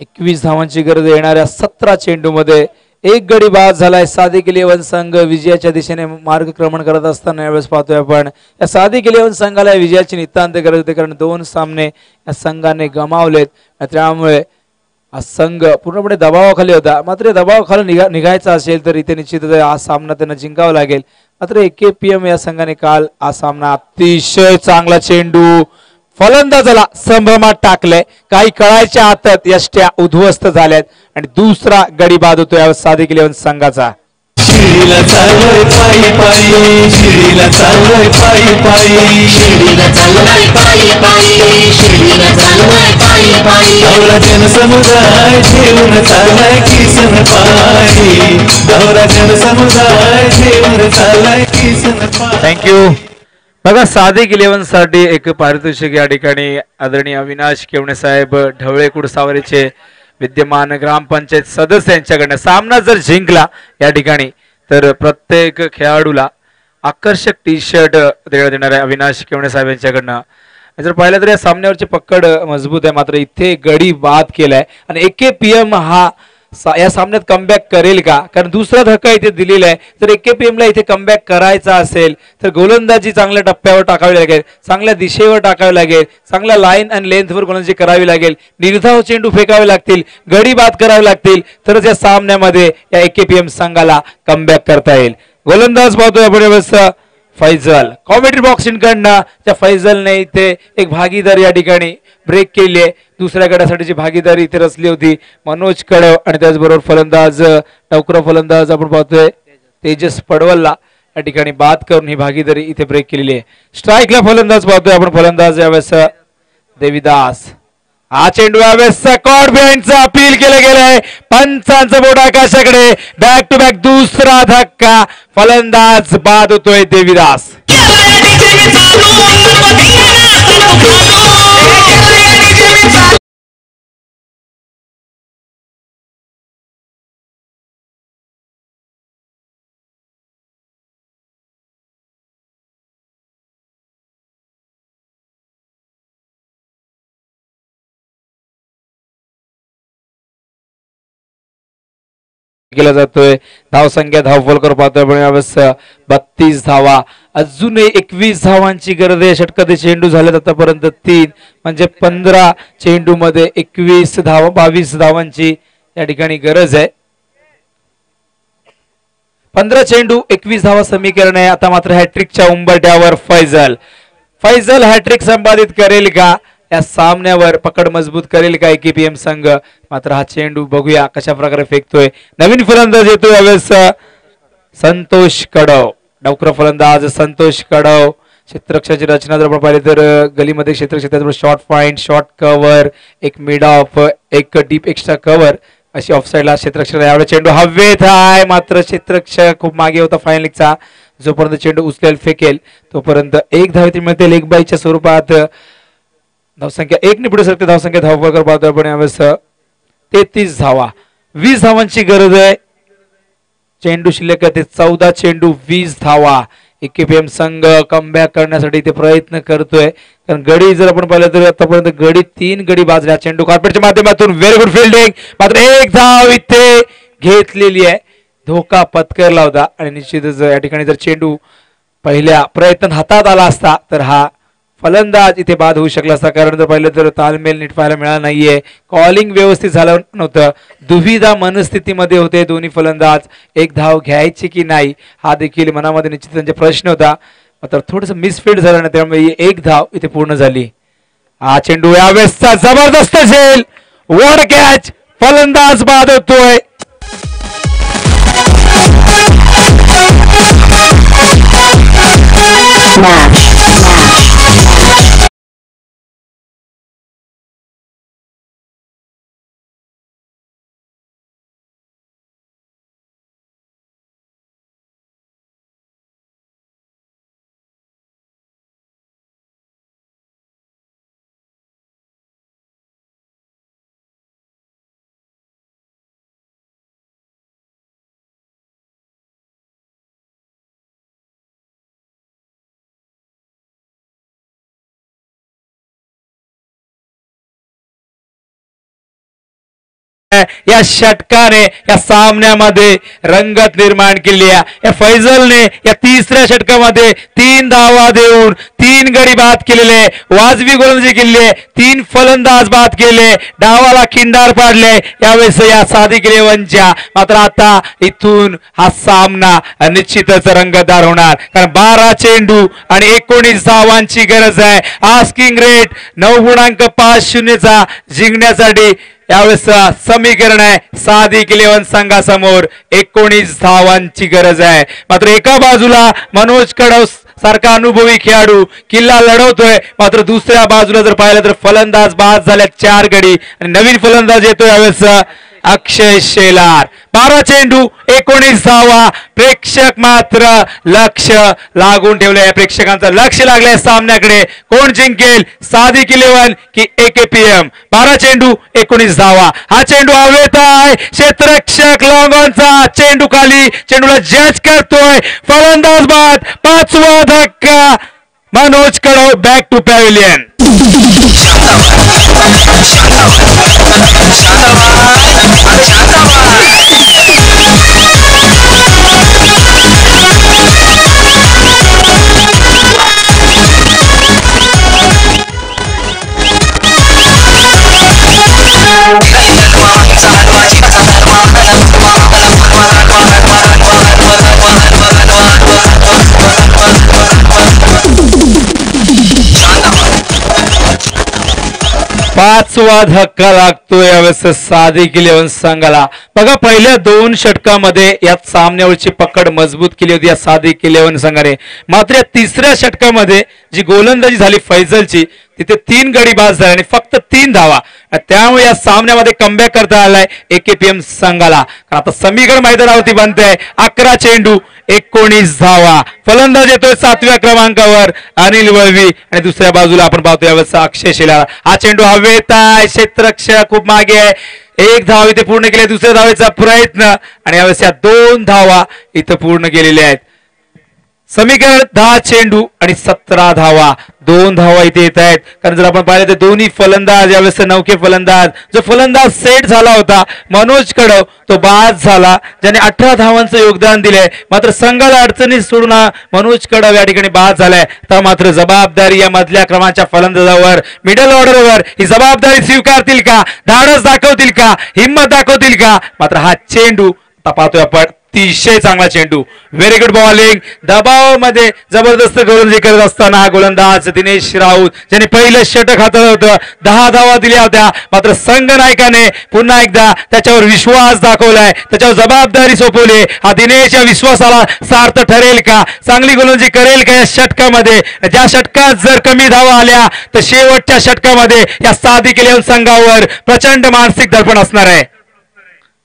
21 धावांची गरज येणाऱ्या 17 चेंडू मध्ये एक गडी बाद झालाय. सादिक 11 संघ विजयाच्या दिशेने मार्गक्रमण करत असताना यावेळेस पाहतोय आपण या सादिक 11 संघाला विजयाची नितांत गरज होती. कारण 2 सामने या संघाने गमावलेत, त्यामुळे हा संघ पूर्णपणे दबावाखाली होता. मात्र दबावाखाली निघायचा असेल तर इथे निश्चितच हा सामना त्यांना जिंकावा लागेल. मात्र AKPM या संघाने काल हा सामना अतिशय चांगला चेंडू फलंदाजाला संभ्रमात टाकले. काही कळायच्या आतच यष्ट्या उद्ध्वस्त झाल्यात आणि दुसरा गडी बाद होतो या सादिक 11 संघाचा. शिडीला चाललोय पायी पायी, शिडीला चाललोय पायी पायी, शिडीला चाललोय पायी पायी, शिडीला चाललोय पायी पायी. दौरा जनसमुदाय ठेवून चाललाय किसन पायी, दौरा जनसमुदाय ठेवून चाललाय किसन पायी. थँक्यू. बघा सादिक 11 साठी एक पारितोषिक या ठिकाणी आदरणीय अविनाश केवणे साहेब ढवळेकुड सावरीचे विद्यमान ग्रामपंचायत सदस्य यांच्याकडनं. सामना जर जिंकला या ठिकाणी तर प्रत्येक खेळाडूला आकर्षक टी-शर्ट देण्यात येणार आहे अविनाश केवणे साहेब यांच्याकडनं. जर पाहिलं तर या सामन्यावरची पकड मजबूत आहे. मात्र इथे गडी बाद केलाय आणि AKPM हा या सामन्यात कमबॅक करेल का? कारण दुसरा धक्का इथे दिलेला आहे. जर AKPM ला इथे कमबॅक करायचा असेल तर गोलंदाजी चांगल्या टप्प्यावर टाकावी लागेल, चांगल्या दिशेवर टाकावी लागेल, चांगल्या लाईन आणि लेंथवर गोलंदाजी करावी लागेल, निर्धाव चेंडू फेकावे लागतील, गडी बाद करावे लागतील, तरच या सामन्यामध्ये या AKPM संघाला कमबॅक करता येईल. गोलंदाज पाहतोय आपण फैजल कॉमेंट्री बॉक्स इनकडनं. त्या फैजलने इथे एक भागीदारी या ठिकाणी ब्रेक केली आहे. दुसऱ्या गटासाठीची भागीदारी इथे रचली होती मनोज कडव आणि त्याचबरोबर फलंदाज नौकरा फलंदाज आपण पाहतोय तेजस पडवलला या ठिकाणी बाद करून ही भागीदारी इथे ब्रेक केलेली आहे. स्ट्राईकला फलंदाज पाहतोय आपण, फलंदाज यावेळेस देविदास. हा चेंडू यावेळेस कॉर्ड बिहाइंडचा अपील केलं गेलंय. पंचांचं बोट आकाशाकडे. बॅक टू बॅक दुसरा धक्का, फलंदाज बाद होतोय देविदास. केला जातोय. धावसंख्या धावफलकर पाहतोय आपण यावेळेस 32 धावा. अजूनही 21 धावांची गरज आहे. षटकाचे चेंडू झालेत आतापर्यंत 3, म्हणजे 15 चेंडू मध्ये 21 धावा, 22 धावांची या ठिकाणी गरज आहे. 15 चेंडू 21 धावा समीकरण आहे. आता मात्र हॅट्रिकच्या उंबरठ्यावर फैजल हॅट्रिक संपादित करेल का? या सामन्यावर पकड मजबूत करेल का AKPM संघ? मात्र हा चेंडू बघूया कशा प्रकारे फेकतोय. नवीन फलंदाज येतोय यावेळेस संतोष कडव. नौकर फलंदाज संतोष कडव क्षेत्ररक्षणाची रचना जर आपण पाहिली तर गलीमध्ये क्षेत्ररक्षण शॉर्ट पॉइंट, शॉर्ट कव्हर, एक मिड ऑफ, एक डीप एक्स्ट्रा कव्हर अशी ऑफसाईडला क्षेत्ररक्षण. यावेळी चेंडू हवेत आहे, मात्र क्षेत्ररक्षक खूप मागे होता फायनल लीगचा. जोपर्यंत चेंडू उचलेल फेकेल तोपर्यंत एक धाव मिळते लेग बाईच्या स्वरूपात. धावसंख्या 1 ने पुढे सरकते. धावसंख्या धावकर पाहतो आपण यावेळेस 33 धावा. 20 धावांची गरज आहे. चेंडू शिल्लक आहे 14 चेंडू 20 धावा. एकेपीएम संघ कमबॅक करण्यासाठी इथे प्रयत्न करतोय, कारण गडी जर आपण पाहिलं तर आतापर्यंत गडी 3 गडी बाजल्या. चेंडू कार्पेटच्या माध्यमातून व्हेरी गुड फिल्डिंग, मात्र एक धाव इथे घेतलेली आहे. धोका पत्करला होता आणि निश्चितच या ठिकाणी जर चेंडू पहिल्या प्रयत्नात हातात आला असता तर हा फलंदाज इथे बाद होऊ शकला असता. कारण जर पाहिलं तर तालमेल नीट पाहायला मिळाला नाहीये, कॉलिंग व्यवस्थित झालं नव्हतं, दुविधा मनस्थितीमध्ये होते दोन्ही फलंदाज. एक धाव घ्यायची की नाही हा देखील मनामध्ये निश्चित त्यांचा प्रश्न होता, मात्र थोडंसं मिसफील्ड झालं ना, त्यामुळे एक धाव इथे पूर्ण झाली. हा चेंडू यावेळेसचा जबरदस्त झेल, वर कॅच, फलंदाज बाद होतोय. या षटकाने या सामन्यामध्ये रंगत निर्माण केली आहे. या फैजलने या तिसऱ्या षटकामध्ये 3 धावा देऊन 3 गडी बाद केलेले, वाजवी गोलंदाजी केली, 3 फलंदाज बाद केले, डावाला खिंडार पाडले यावेळेस या सादिक 11च्या. मात्र आता इथून हा सामना निश्चितच रंगतदार होणार, कारण 12 चेंडू आणि 19 धावांची गरज आहे. आस्किंग रेट 9.50 जिंकण्यासाठी यावेळेस समीकरण आहे. सादिक 11 संघासमोर 19 धावांची गरज आहे. मात्र एका बाजूला मनोज कडव सारखा अनुभवी खेळाडू किल्ला लढवतोय, मात्र दुसऱ्या बाजूला जर पाहिलं तर फलंदाज बाद झाल्या 4 गडी आणि नवीन फलंदाज येतो यावेळेस अक्षय शेलार. 12 चेंडू 19 धावा. प्रेक्षक मात्र लक्ष लागून ठेवले, प्रेक्षकांचं लक्ष लागलंय सामन्याकडे. कोण जिंकेल, सादिक 11 की एकेपीएम? 12 चेंडू 19 धावा. हा चेंडू हवेत आहे, क्षेत्ररक्षक लॉंगॉनचा चेंडू खाली, चेंडूला जज करतोय, फलंदाज बाद. 5वा धक्का, मनोज कडव बॅक टू पॅव्हिलियन. पाचवा धक्का लागतो यावेळेस सादिक 11 संघाला. बघा, पहिल्या 2 षटकामध्ये या सामन्यावरची पकड मजबूत केली होती या सादिक 11 संघाने. मात्र या तिसऱ्या षटकामध्ये जी गोलंदाजी झाली फैजलची, तिथे 3 गडी बाद झाले आणि फक्त 3 धावा. त्यामुळे या सामन्यामध्ये कमबॅक करता आलाय एकेपीएम संघाला. आता समीकरण मैदानावरती बनतंय. 11 चेंडू 19 धावा. फलंदाज येतोय 7व्या क्रमांकावर अनिल वळवी आणि दुसऱ्या बाजूला आपण पाहतो यावेळेस अक्षय शेलार. हा चेंडू हवेत आहे, क्षेत्ररक्षक खूप मागे आहे. 1 धाव इथे पूर्ण केली, दुसऱ्या धावेचा प्रयत्न आणि यावेळेस या 2 धावा इथं पूर्ण केलेल्या आहेत. समीकरण 10 चेंडू आणि 17 धावा. 2 धावा इथे येत आहेत, कारण जर आपण पाहिलं तर दोन्ही फलंदाज यावेळेस नौके फलंदाज, जो फलंदाज सेट झाला होता मनोज कडव तो बाद झाला, ज्याने 18 धावांचं योगदान दिलंय. मात्र संघाला अडचणीत सोडून मनोज कडव या ठिकाणी बाद झालाय. तर मात्र जबाबदारी या मधल्या क्रमांकाच्या फलंदाजावर, मिडल ऑर्डरवर ही जबाबदारी स्वीकारतील का, धाडस दाखवतील का, हिंमत दाखवतील का? मात्र हा चेंडू पाहतोय आपण अतिशय चांगला चेंडू, व्हेरी गुड बॉलिंग. दबावामध्ये जबरदस्त गोलंदाजी करत असताना हा गोलंदाज दिनेश राऊत ज्याने पहिलं षटक हाताळलं होतं, 10 धावा दिल्या होत्या. मात्र संघ नायकाने पुन्हा एकदा त्याच्यावर विश्वास दाखवलाय, त्याच्यावर जबाबदारी सोपवली. हा दिनेश या विश्वासाला सार्थ ठरेल का, चांगली गोलंदाजी करेल का या षटकामध्ये. ज्या षटकात जर कमी धावा आल्या तर शेवटच्या षटकामध्ये या साधिक 11 संघावर प्रचंड मानसिक दडपण असणार आहे.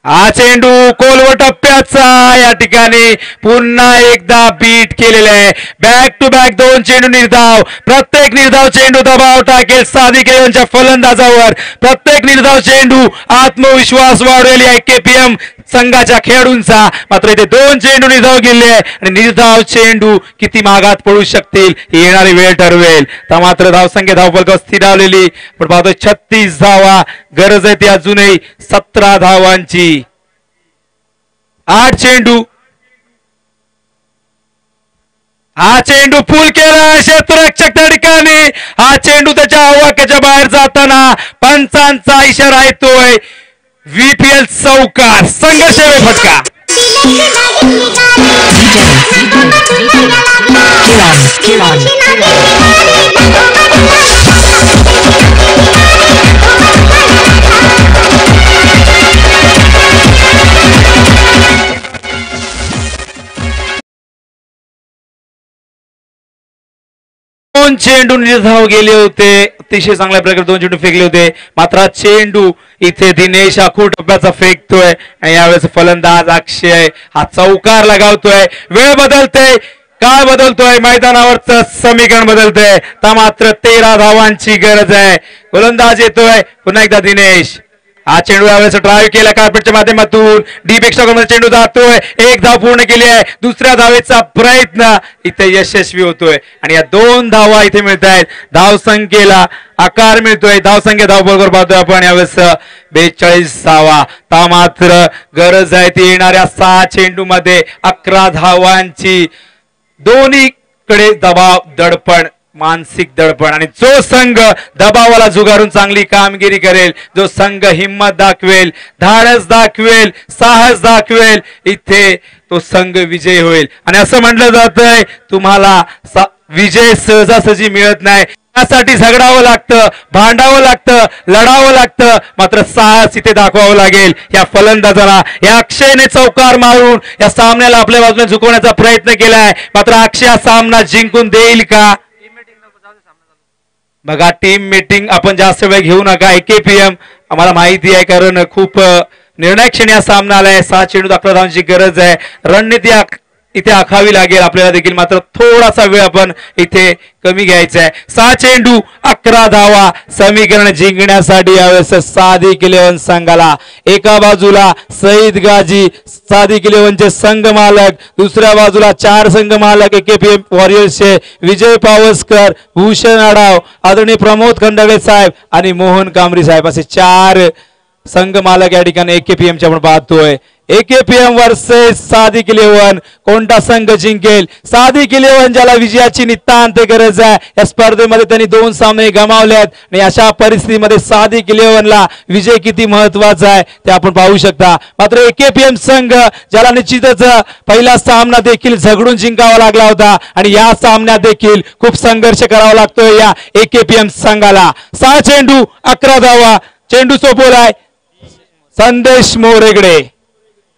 हा चेंडू कोलवर टप्प्याचा या ठिकाणी पुन्हा एकदा बीट केलेला आहे. बॅक टू बॅक 2 चेंडू निर्धाव, प्रत्येक निर्धाव चेंडू दबाव टाकेल साधिक 11च्या फलंदाजावर. प्रत्येक निर्धाव चेंडू आत्मविश्वास वाढवेल या केपीएम संघाच्या खेळाडूंचा. मात्र इथे 2 चेंडू निर्धाव गेले आणि निर्धाव चेंडू किती मागात पडू शकतील ही येणारी वेळ ठरवेल. तर मात्र धावसंख्या धावफलकावर स्थिरावलेली, पण पाहतो 36 धावा गरज आहे ती अजूनही 17 धावांची. 8 चेंडू, हा चेंडू पूल केला क्षेत्ररक्षक त्या ठिकाणी. हा चेंडू त्याच्या आवाक्याच्या बाहेर जाताना पंचांचा इशारा येतोय. VPL चौकार, संघर्ष फटका. दोन चेंडू निर्धाव गेले होते, अतिशय चांगल्या प्रकारे 2 चेंडू फेकले होते. मात्र चेंडू इथे दिनेश आखूड टप्प्याचा फेकतोय आणि यावेळेस फलंदाज अक्षय हा चौकार लगावतोय. वेळ बदलते, काळ बदलतोय, मैदानावरचं समीकरण बदलतंय. तर मात्र 13 धावांची गरज आहे. गोलंदाज येतोय पुन्हा एकदा दिनेश. हा चेंडू यावेळेस ड्राईव्ह केला कार्पेटच्या माध्यमातून, डीप एक्स्ट्रा चेंडू जातोय. 1 धाव पूर्ण केली आहे. दुसऱ्या धावेचा प्रयत्न इथे यशस्वी होतोय आणि या 2 धावा इथे मिळत आहेत. धावसंख्येला आकार मिळतोय. धावसंख्या धावफलकावर पाहतोय आपण यावेळेस 42 धावा. ता मात्र गरज आहे ती येणाऱ्या 6 चेंडू मध्ये 11 धावांची. दोन्हीकडे दबाव, दडपण, मानसिक दडपण आणि जो संघ दबावाला झुगारून चांगली कामगिरी करेल, जो संघ हिम्मत दाखवेल, धाडस दाखवेल, साहस दाखवेल, इथे तो संघ विजयी होईल. आणि असं म्हटलं जातंय तुम्हाला विजय सहजासहजी मिळत नाही, त्यासाठी झगडावं लागतं, भांडावं लागतं, लढावं लागतं. मात्र साहस इथे दाखवावं लागेल या फलंदाजाला. या अक्षयने चौकार मारून या सामन्याला आपल्या बाजूने झुकवण्याचा प्रयत्न केलाय. मात्र अक्षय सामना जिंकून देईल का? बघा, टीम मीटिंग आपण जास्त वेळ घेऊ नका. AKPM आम्हाला माहिती आहे कारण खूप निर्णायक क्षणी हा सामना आलाय. 6 चेंडू 11 धावांची गरज आहे. रणनीती इथे आखावी लागेल आपल्याला देखील. मात्र थोडासा वेळ आपण इथे कमी घ्यायचा आहे. 6 चेंडू 11 धावा समीकरण जिंकण्यासाठी यावेळेस साधिक 11 संघाला. एका बाजूला सईद गाजी साधिक 11चे संघ मालक, दुसऱ्या बाजूला 4 संघ मालक AKPM वॉरियर्सचे विजय पावसकर, भूषण आढाव, आदरणीय प्रमोद खंडागळे साहेब आणि मोहन कामरी साहेब असे 4 संघ मालक या ठिकाणी AKPM आपण पाहतोय. AKPM वर्सेस साधिक 11, कोणता संघ जिंकेल? साधिक 11 ज्याला विजयाची नितांत गरज आहे. या स्पर्धेमध्ये त्यांनी 2 सामने गमावलेत आणि अशा परिस्थितीमध्ये साधिक 11ला विजय किती महत्वाचा आहे ते आपण पाहू शकता. मात्र AKPM संघ ज्याला निश्चितच पहिला सामना देखील झगडून जिंकावा लागला होता आणि या सामन्यात देखील खूप संघर्ष करावा लागतोय या AKPM संघाला. 6 चेंडू 11 धावा. चेंडू सोपवलाय संदेश मोरेगडे.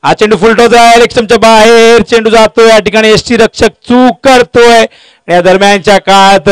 हा चेंडू फुलटोच आहे, एक्स्ट्रीमच्या बाहेर चेंडू जातोय. या ठिकाणी एसटी रक्षक चूक करतोय. या दरम्यानच्या काळात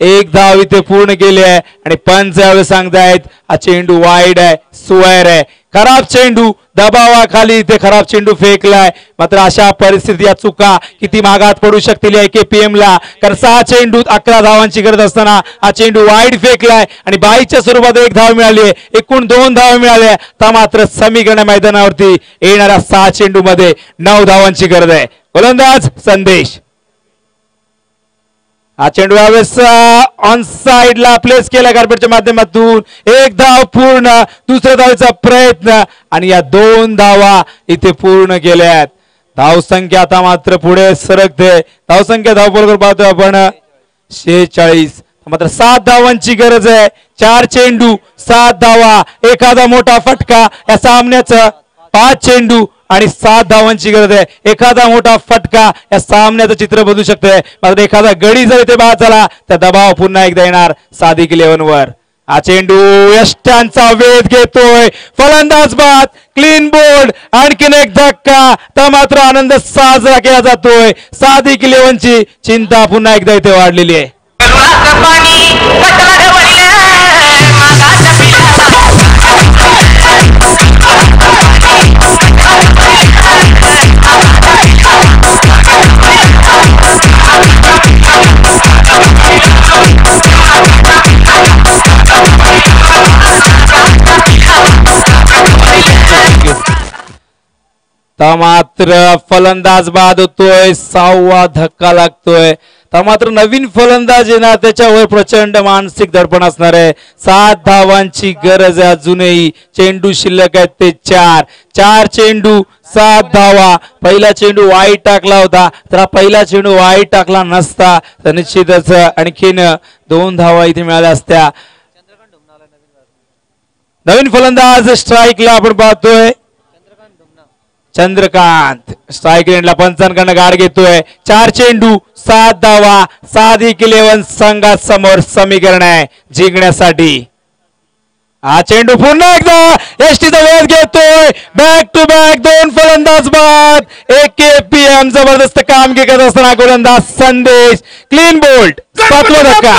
1 धाव इथे पूर्ण केली आहे आणि पंच यावेळी सांगतायत हा चेंडू वाईड आहे, सुवायर आहे. खराब चेंडू, दबावाखाली इथे खराब चेंडू फेकलाय. मात्र अशा परिस्थितीत या चुका किती मागात पडू शकतील AKPM ला. कारण 6 चेंडूत 11 धावांची गरज असताना हा चेंडू वाईड फेकलाय आणि बाईच्या स्वरूपात 1 धाव मिळाली. एकूण 2 धाव मिळाल्या. तर मात्र समीकरण मैदानावरती येणाऱ्या 6 चेंडू मध्ये 9 धावांची गरज आहे. गोलंदाज संदेश. हा चेंडू यावेळेस ऑन साइडला प्लेस केला कार्पेटच्या माध्यमातून. 1 धाव पूर्ण. दुसऱ्या धावेचा प्रयत्न आणि या 2 धावा इथे पूर्ण केल्यात. धावसंख्या आता मात्र पुढे सरकते. धावसंख्या धावफलकावर पाहतोय आपण 46. मात्र 7 धावांची गरज आहे. 4 चेंडू 7 धावा. एखादा मोठा फटका या सामन्याचा. 5 चेंडू आणि 7 धावांची गरज आहे. एखादा मोठा फटका या सामन्याचं चित्र बदलू शकतोय. मात्र एखादा गडी जर इथे बाद झाला तर दबाव पुन्हा एकदा येणार सादिक 11 वर. हा चेंडू यष्टांचा वेध घेतोय, फलंदाज बाद, क्लीन बोल्ड, आणखीन एक धक्का. तर मात्र आनंद साजरा केला जातोय. सादिक 11 ची चिंता पुन्हा एकदा इथे वाढलेली आहे. मात्र फलंदाज बाद होतोय, 6वा धक्का लागतोय. मात्र नवीन फलंदाज येणार, त्याच्यावर प्रचंड मानसिक दडपण असणार आहे. 7 धावांची गरज आहे अजूनही. चेंडू शिल्लक आहेत ते 4 चेंडू 7 धावा. पहिला चेंडू वाईट टाकला होता, तर पहिला चेंडू वाईट टाकला नसता तर निश्चितच आणखीन 2 धावा इथे मिळाल्या असत्या. नवीन फलंदाज स्ट्राईकला आपण पाहतोय चंद्रकांत. स्ट्राईक रेंजला पंचांकडनं गाड घेतोय. 4 चेंडू 7 धावा. सादिक 11 संघात समोर समीकरण आहे जिंकण्यासाठी. हा चेंडू पुन्हा एकदा एसटीचा वेध घेतोय. बॅक टू बॅक 2 फलंदाज बाद. AKPM जबरदस्त कामगिरी करत असताना गोलंदाज संदेश क्लीन बोल्ड. 7वा धक्का.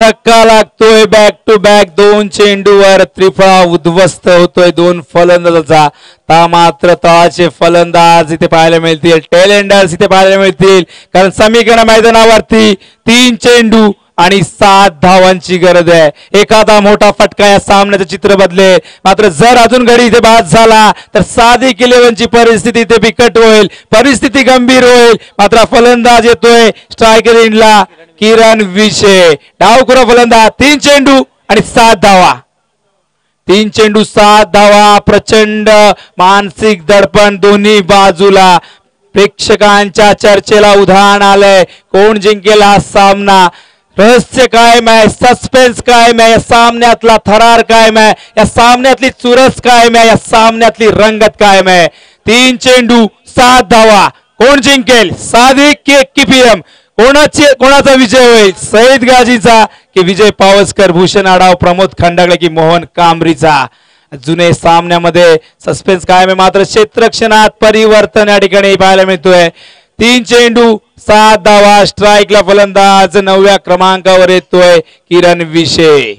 धक्का लागतोय. बॅक टू बॅक 2 चेंडूवर त्रिफळा उद्ध्वस्त होतोय 2 फलंदाजाचा. मात्र तळाचे फलंदाज इथे पाहायला मिळतील, टेलेंडर्स इथे पाहायला मिळतील, कारण समीकरण मैदानावरती 3 चेंडू आणि 7 धावांची गरज आहे. एखादा मोठा फटका या सामन्याचं चित्र बदलेल. मात्र जर अजून गडी इथे बाद झाला तर सादिक 11 ची परिस्थिती इथे बिकट होईल, परिस्थिती गंभीर होईल. मात्र फलंदाज येतोय स्ट्राईक रेंजला किरण विशे. डावखुरा फलंदाज. 3 चेंडू आणि 7 धावा. 3 चेंडू 7 धावा. प्रचंड मानसिक दडपण दोन्ही बाजूला. प्रेक्षकांच्या चर्चेला उधाण आलंय. कोण जिंकेल हा सामना? रहस्य कायम आहे, सस्पेन्स कायम आहे, या सामन्यातला थरार कायम आहे, या सामन्यातली चुरस कायम आहे, या सामन्यातली रंगत कायम आहे. 3 चेंडू 7 धावा. कोण जिंकेल? सादिक AKPM? कोणाचा विजय होईल? सईद गाजीचा की विजय पावसकर, भूषण आढाव, प्रमोद खंडागळे की मोहन कांबरीचा? जुने सामन्यामध्ये सस्पेन्स कायम आहे. मात्र क्षेत्रक्षणात परिवर्तन या ठिकाणी पाहायला मिळतोय. 3 चेंडू 7 धावा. स्ट्राईकला फलंदाज 9व्या क्रमांकावर येतोय किरण विशे.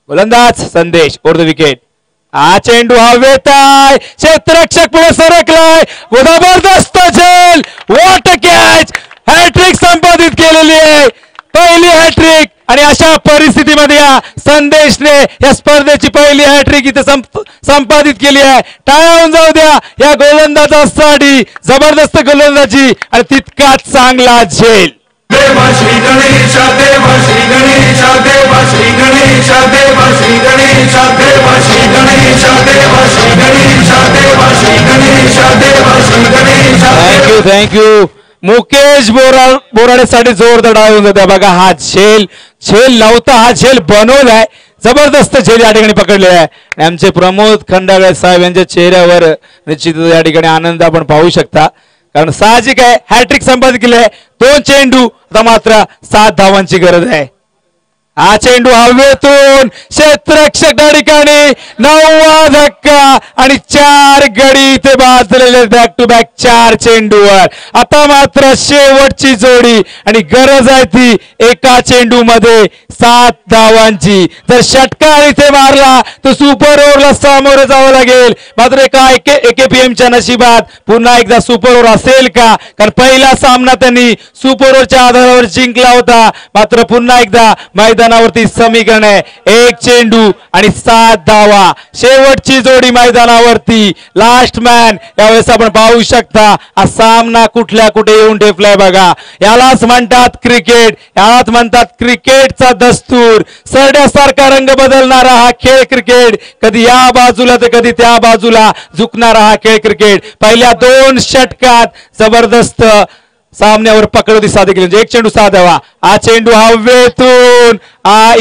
गोलंदाज संदेश ओव्हर द विकेट. हा चेंडू हवेत आहे. क्षेत्ररक्षक पुढे सरकलाय. जबरदस्त झेल. What a catch. हॅट्रिक संपादित केलेली आहे, पहिली हॅट्रिक. आणि अशा परिस्थितीमध्ये या संदेशने या स्पर्धेची पहिली हॅट्रिक इथे संपादित केली आहे. टाळ्या होऊन जाऊ द्या या गोलंदाजासाठी. जबरदस्त गोलंदाजी आणि तितकाच चांगला झेल. देवा श्री गणेश देवा श्री गणेश देवा श्री गणेश देवा श्री गणेश देवा श्री गणेश देवा श्री गणेश देवा श्री गणेश देवा श्री गणेश. थँक्यू मुकेश बोराडेसाठी जोरदार डाव होऊन जाते. बघा हा झेल नव्हता, हा झेल बनवलाय. जबरदस्त झेल या ठिकाणी पकडलेला आहे. आमचे प्रमोद खंडागळे साहेब यांच्या चेहऱ्यावर निश्चित या ठिकाणी आनंद आपण पाहू शकता, कारण साहजिक आहे हॅट्रिक संपादित केली आहे. 2 चेंडू आता मात्र 7 धावांची गरज आहे. हा चेंडू हवेतून क्षेत्ररक्षक त्या ठिकाणी 9वा धक्का आणि 4 गडी इथे बाद झालेले बॅक टू बॅक 4 चेंडूवर. आता मात्र शेवटची जोडी आणि गरज आहे ती एका चेंडू मध्ये 7 धावांची. जर षटकार इथे मारला तर सुपर ओव्हरला सामोरं जावं लागेल. मात्र एका AKPMच्या नशिबात पुन्हा एकदा सुपर ओव्हर असेल का? कारण पहिला सामना त्यांनी सुपर ओव्हरच्या आधारावर जिंकला होता. मात्र पुन्हा एकदा मैदान मैदानावरती समीकरण आहे. 1 चेंडू आणि 7 धावा. शेवटची जोडी मैदानावरती. Last man. यावेळेस आपण पाहू शकता हा सामना कुठल्या कुठे येऊन ठेपलाय बघा. यालाच म्हणतात क्रिकेट. यालाच म्हणतात क्रिकेटचा दस्तूर. सरड्यासारखा रंग बदलणारा हा खेळ क्रिकेट. कधी या बाजूला तर कधी त्या बाजूला झुकणारा हा खेळ क्रिकेट. पहिल्या 2 षटकात जबरदस्त सामन्यावर पकड होती साधी केली. 1 चेंडू 7 धावा. हा चेंडू हवेतून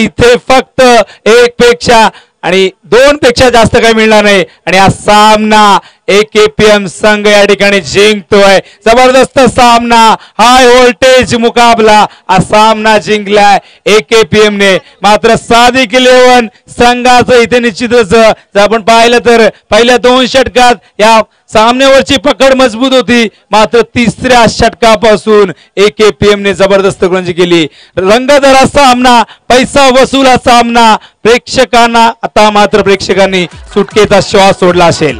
इथे फक्त 1 पेक्षा आणि 2 पेक्षा जास्त काही मिळणार नाही आणि हा सामना AKPM संघ या ठिकाणी जिंकतोय. जबरदस्त सामना. हाय व्होल्टेज मुकाबला. हा सामना जिंकलाय AKPM ने. मात्र सादिक 11 संघाचं इथे निश्चितच जर आपण पाहिलं तर पहिल्या 2 षटकात या सामन्यावरची पकड मजबूत होती. मात्र 3ऱ्या षटकापासून AKPM ने जबरदस्त गोलंदाजी केली. रंगतदार सामना. पैसा वसूला सामना. प्रेक्षकांना आता मात्र प्रेक्षकांनी सुटकेचा श्वास सोडला असेल.